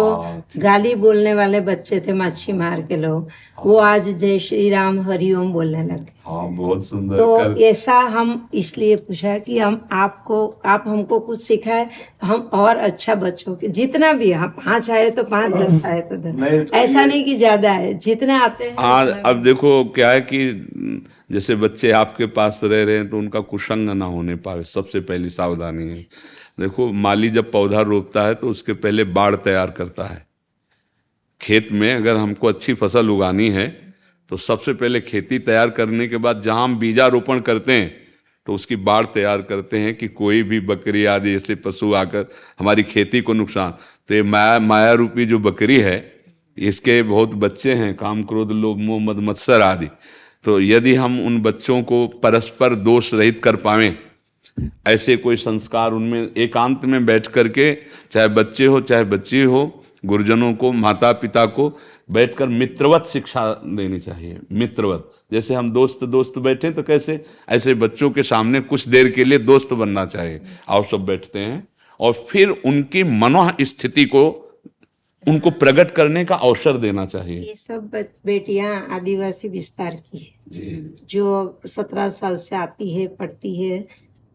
गाली बोलने वाले बच्चे थे, मच्छी मार के लोग, वो आज जय श्री राम हरिओम बोलने लगे। हाँ, बहुत सुंदर। तो ऐसा हम इसलिए पूछा कि आप हमको कुछ सिखाए, हम और अच्छा बच्चों के जितना भी, हम 5 आए तो 5, 10 आए तो 10, ऐसा नहीं कि ज्यादा है, जितने आते हैं। हाँ, अब देखो क्या है कि जैसे बच्चे आपके पास रह रहे हैं तो उनका कुसंग ना होने पाए, सबसे पहली सावधानी है। देखो, माली जब पौधा रोपता है तो उसके पहले बाड़ तैयार करता है। खेत में अगर हमको अच्छी फसल उगानी है तो सबसे पहले खेती तैयार करने के बाद जहां हम बीजारोपण करते हैं तो उसकी बाड़ तैयार करते हैं कि कोई भी बकरी आदि ऐसे पशु आकर हमारी खेती को नुकसान। तो ये माया रूपी जो बकरी है, इसके बहुत बच्चे हैं, काम क्रोध लोभ मोह मद मत्सर आदि। तो यदि हम उन बच्चों को परस्पर दोष रहित कर पाएं, ऐसे कोई संस्कार उनमें एकांत में बैठ करके, चाहे बच्चे हो चाहे बच्ची हो, गुरुजनों को, माता पिता को बैठकर मित्रवत शिक्षा देनी चाहिए। मित्रवत जैसे हम दोस्त दोस्त बैठे तो कैसे, ऐसे बच्चों के सामने कुछ देर के लिए दोस्त बनना चाहिए। आओ सब बैठते हैं और फिर उनकी मनोस्थिति को उनको प्रकट करने का अवसर देना चाहिए। ये सब बेटियां आदिवासी विस्तार की है, जो 17 साल से आती है, पढ़ती है,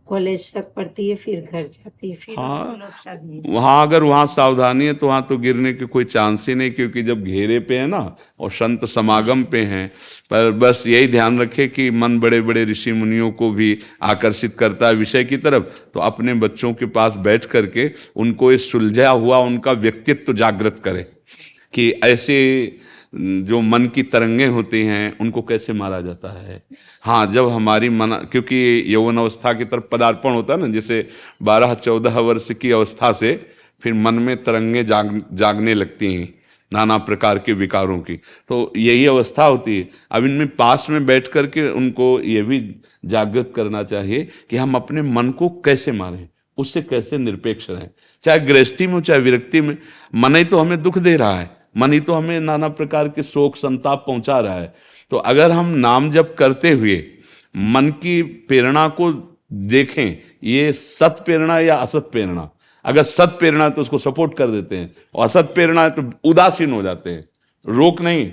कॉलेज तक पढ़ती है, फिर घर जाती है, फिर हम लोग शादी। वहां अगर वहां सावधानी है तो वहां तो गिरने की कोई चांस ही नहीं, क्योंकि जब घेरे पे है ना और संत समागम पे हैं। पर बस यही ध्यान रखे कि मन बड़े बड़े ऋषि मुनियों को भी आकर्षित करता है विषय की तरफ, तो अपने बच्चों के पास बैठ करके उनको इस सुलझा हुआ उनका व्यक्तित्व जागृत करे कि ऐसे जो मन की तरंगें होती हैं उनको कैसे मारा जाता है। हाँ, जब हमारी मन, क्योंकि यौवन अवस्था की तरफ पदार्पण होता है ना, जैसे 12-14 वर्ष की अवस्था से फिर मन में तरंगें जागने लगती हैं नाना प्रकार के विकारों की, तो यही अवस्था होती है। अब इनमें पास में बैठ करके उनको ये भी जागृत करना चाहिए कि हम अपने मन को कैसे मारें, उससे कैसे निरपेक्ष रहें। चाहे गृहस्थी में हो चाहे विरक्ति में, मन ही तो हमें दुख दे रहा है, मन ही तो हमें नाना प्रकार के शोक संताप पहुंचा रहा है। तो अगर हम नाम जप करते हुए मन की प्रेरणा को देखें, ये सत प्रेरणा या असत प्रेरणा, अगर सत प्रेरणा है तो उसको सपोर्ट कर देते हैं, और असत प्रेरणा है तो उदासीन हो जाते हैं। रोक नहीं,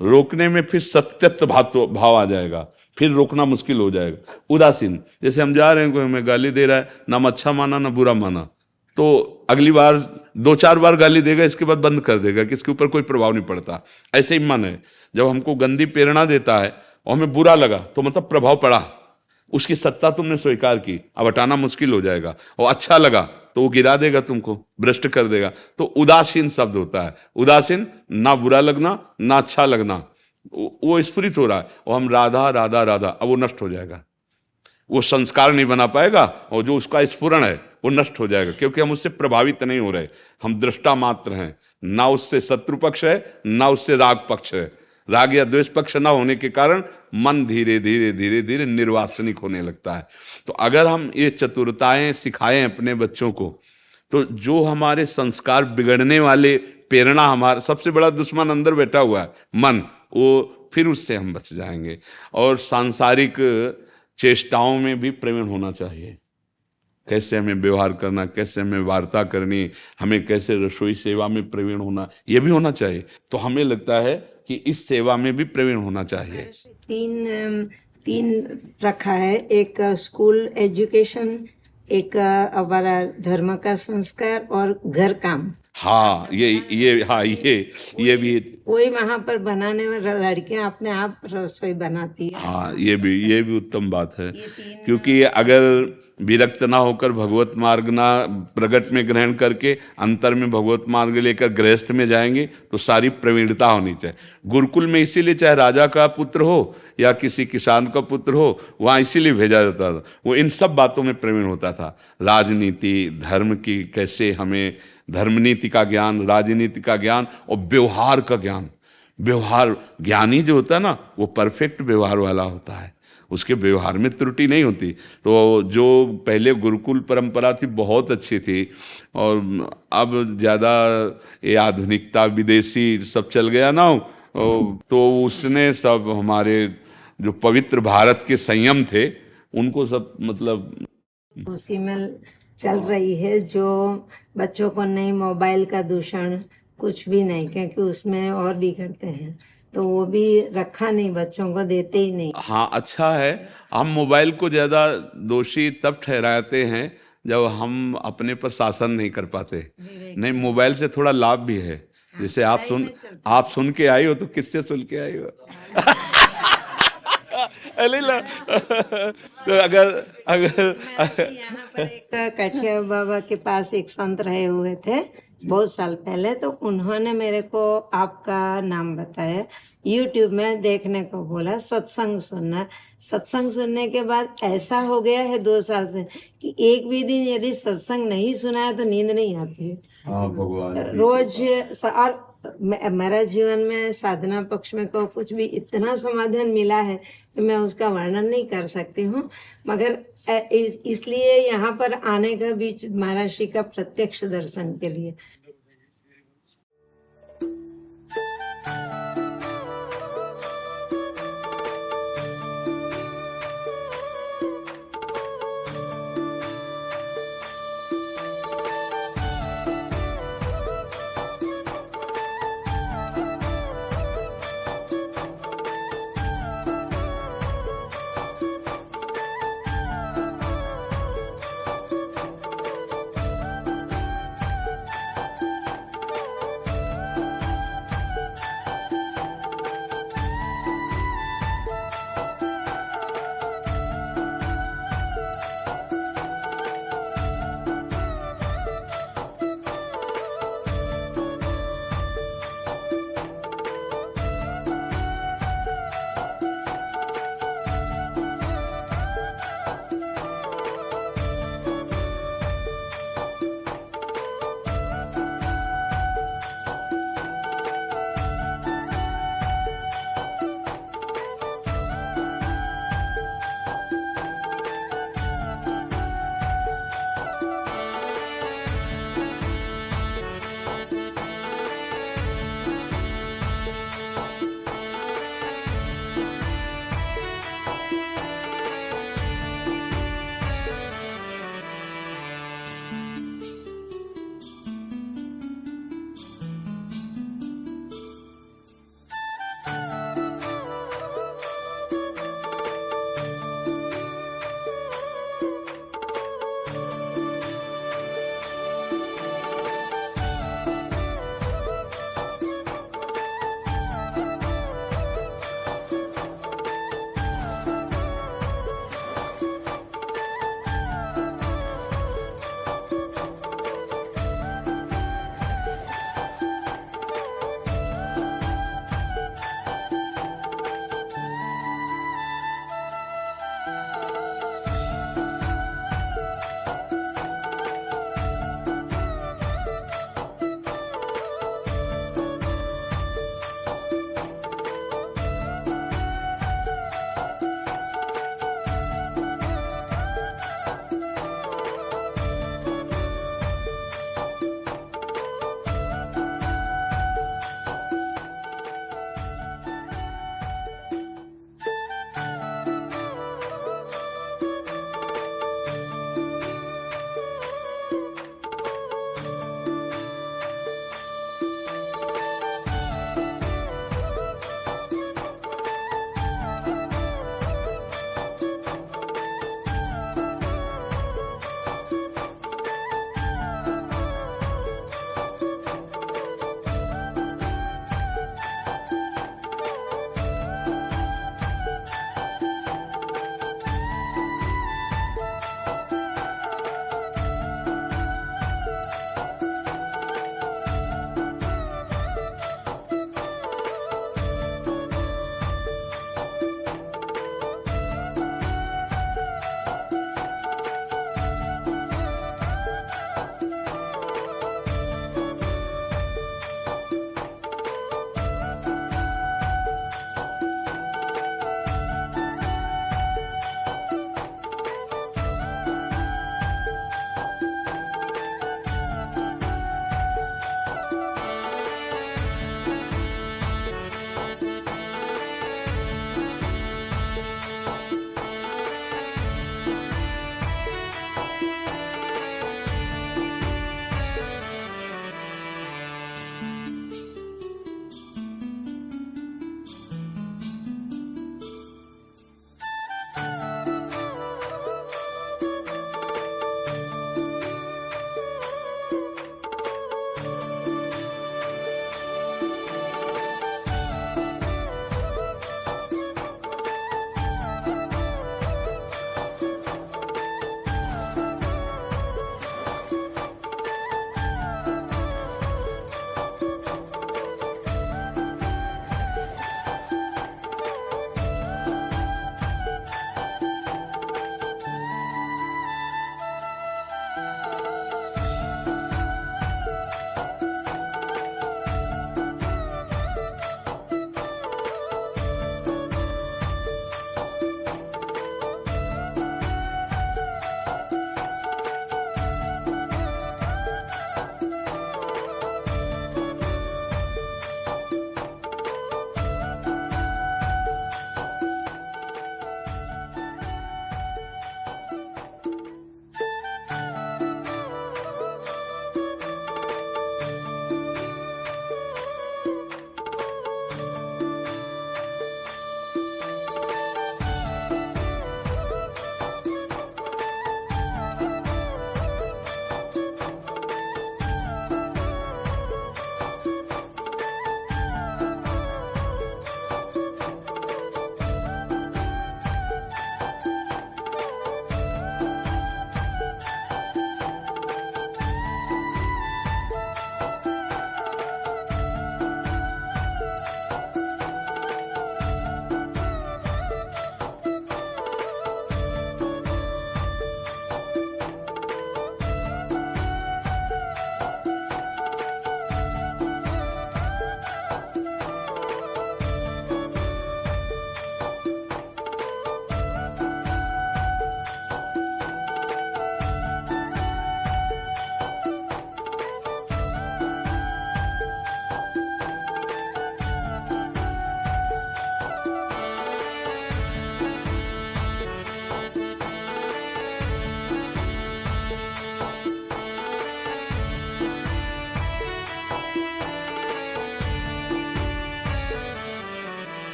रोकने में फिर सत्यत्व भाव आ जाएगा, फिर रोकना मुश्किल हो जाएगा। उदासीन, जैसे हम जा रहे हैं, कोई हमें गाली दे रहा है, ना हम अच्छा माना ना बुरा माना, तो अगली बार 2-4 बार गाली देगा, इसके बाद बंद कर देगा कि इसके ऊपर कोई प्रभाव नहीं पड़ता। ऐसे ही मन है, जब हमको गंदी प्रेरणा देता है और हमें बुरा लगा तो मतलब प्रभाव पड़ा, उसकी सत्ता तुमने स्वीकार की, अब हटाना मुश्किल हो जाएगा। और अच्छा लगा तो वो गिरा देगा, तुमको भ्रष्ट कर देगा। तो उदासीन शब्द होता है, उदासीन, ना बुरा लगना ना अच्छा लगना, वो स्फुरित हो रहा है, और हम राधा राधा राधा, अब वो नष्ट हो जाएगा, वो संस्कार नहीं बना पाएगा, और जो उसका स्फुरण है वो नष्ट हो जाएगा, क्योंकि हम उससे प्रभावित नहीं हो रहे, हम दृष्टा मात्र हैं। ना उससे शत्रु पक्ष है ना उससे राग पक्ष है। राग या द्वेष पक्ष ना होने के कारण मन धीरे धीरे धीरे धीरे निर्वासनिक होने लगता है। तो अगर हम ये चतुरताएं सिखाएं अपने बच्चों को, तो जो हमारे संस्कार बिगड़ने वाले प्रेरणा, हमारा सबसे बड़ा दुश्मन अंदर बैठा हुआ है मन, वो फिर उससे हम बच जाएंगे। और सांसारिक चेष्टाओं में भी प्रवीण होना चाहिए, कैसे हमें व्यवहार करना, कैसे हमें वार्ता करनी, हमें कैसे रसोई सेवा में प्रवीण होना, ये भी होना चाहिए। तो हमें लगता है कि इस सेवा में भी प्रवीण होना चाहिए। तीन रखा है, एक स्कूल एजुकेशन, एक हमारा धर्म का संस्कार और घर काम। हाँ, ये भी कोई वहां पर बनाने में लड़कियां अपने आप रसोई बनाती है। हाँ, ये भी उत्तम बात है, क्योंकि अगर विरक्त ना होकर भगवत मार्ग ना प्रगट में ग्रहण करके अंतर में भगवत मार्ग लेकर गृहस्थ में जाएंगे तो सारी प्रवीणता होनी चाहिए। गुरुकुल में इसीलिए चाहे राजा का पुत्र हो या किसी किसान का पुत्र हो, वहाँ इसीलिए भेजा जाता था, वो इन सब बातों में प्रवीण होता था। राजनीति, धर्म की, कैसे हमें धर्म नीति का ज्ञान, राजनीति का ज्ञान और व्यवहार का ज्ञान। व्यवहार ज्ञानी जो होता है ना, वो परफेक्ट व्यवहार वाला होता है, उसके व्यवहार में त्रुटि नहीं होती। तो जो पहले गुरुकुल परंपरा थी बहुत अच्छी थी, और अब ज़्यादा ये आधुनिकता विदेशी सब चल गया ना, तो उसने सब हमारे जो पवित्र भारत के संयम थे उनको सब मतलब उसी में चल रही है, जो बच्चों को नहीं मोबाइल का दूषण कुछ भी नहीं, क्योंकि उसमें और बिगड़ते हैं, तो वो भी रखा नहीं, बच्चों को देते ही नहीं। हाँ, अच्छा है। हम मोबाइल को ज़्यादा दोषी तब ठहराते हैं जब हम अपने पर शासन नहीं कर पाते। नहीं, मोबाइल से थोड़ा लाभ भी है। जैसे आप सुन के आई हो, तो किससे सुन के आई हो? तो अगर यहाँ पर एक कठिया बाबा के पास एक संत रहे हुए थे बहुत साल पहले, तो उन्होंने मेरे को आपका नाम बताया, YouTube में देखने को बोला, सत्संग सुनना। सत्संग सुनने के बाद ऐसा हो गया है 2 साल से कि एक भी दिन यदि सत्संग नहीं सुना है तो नींद नहीं आती है। हाँ, भगवान रोज और मेरा जीवन में साधना पक्ष में को कुछ भी इतना समाधान मिला है कि मैं उसका वर्णन नहीं कर सकती हूँ। मगर इसलिए यहाँ पर आने का बीच महाराज श्री का प्रत्यक्ष दर्शन के लिए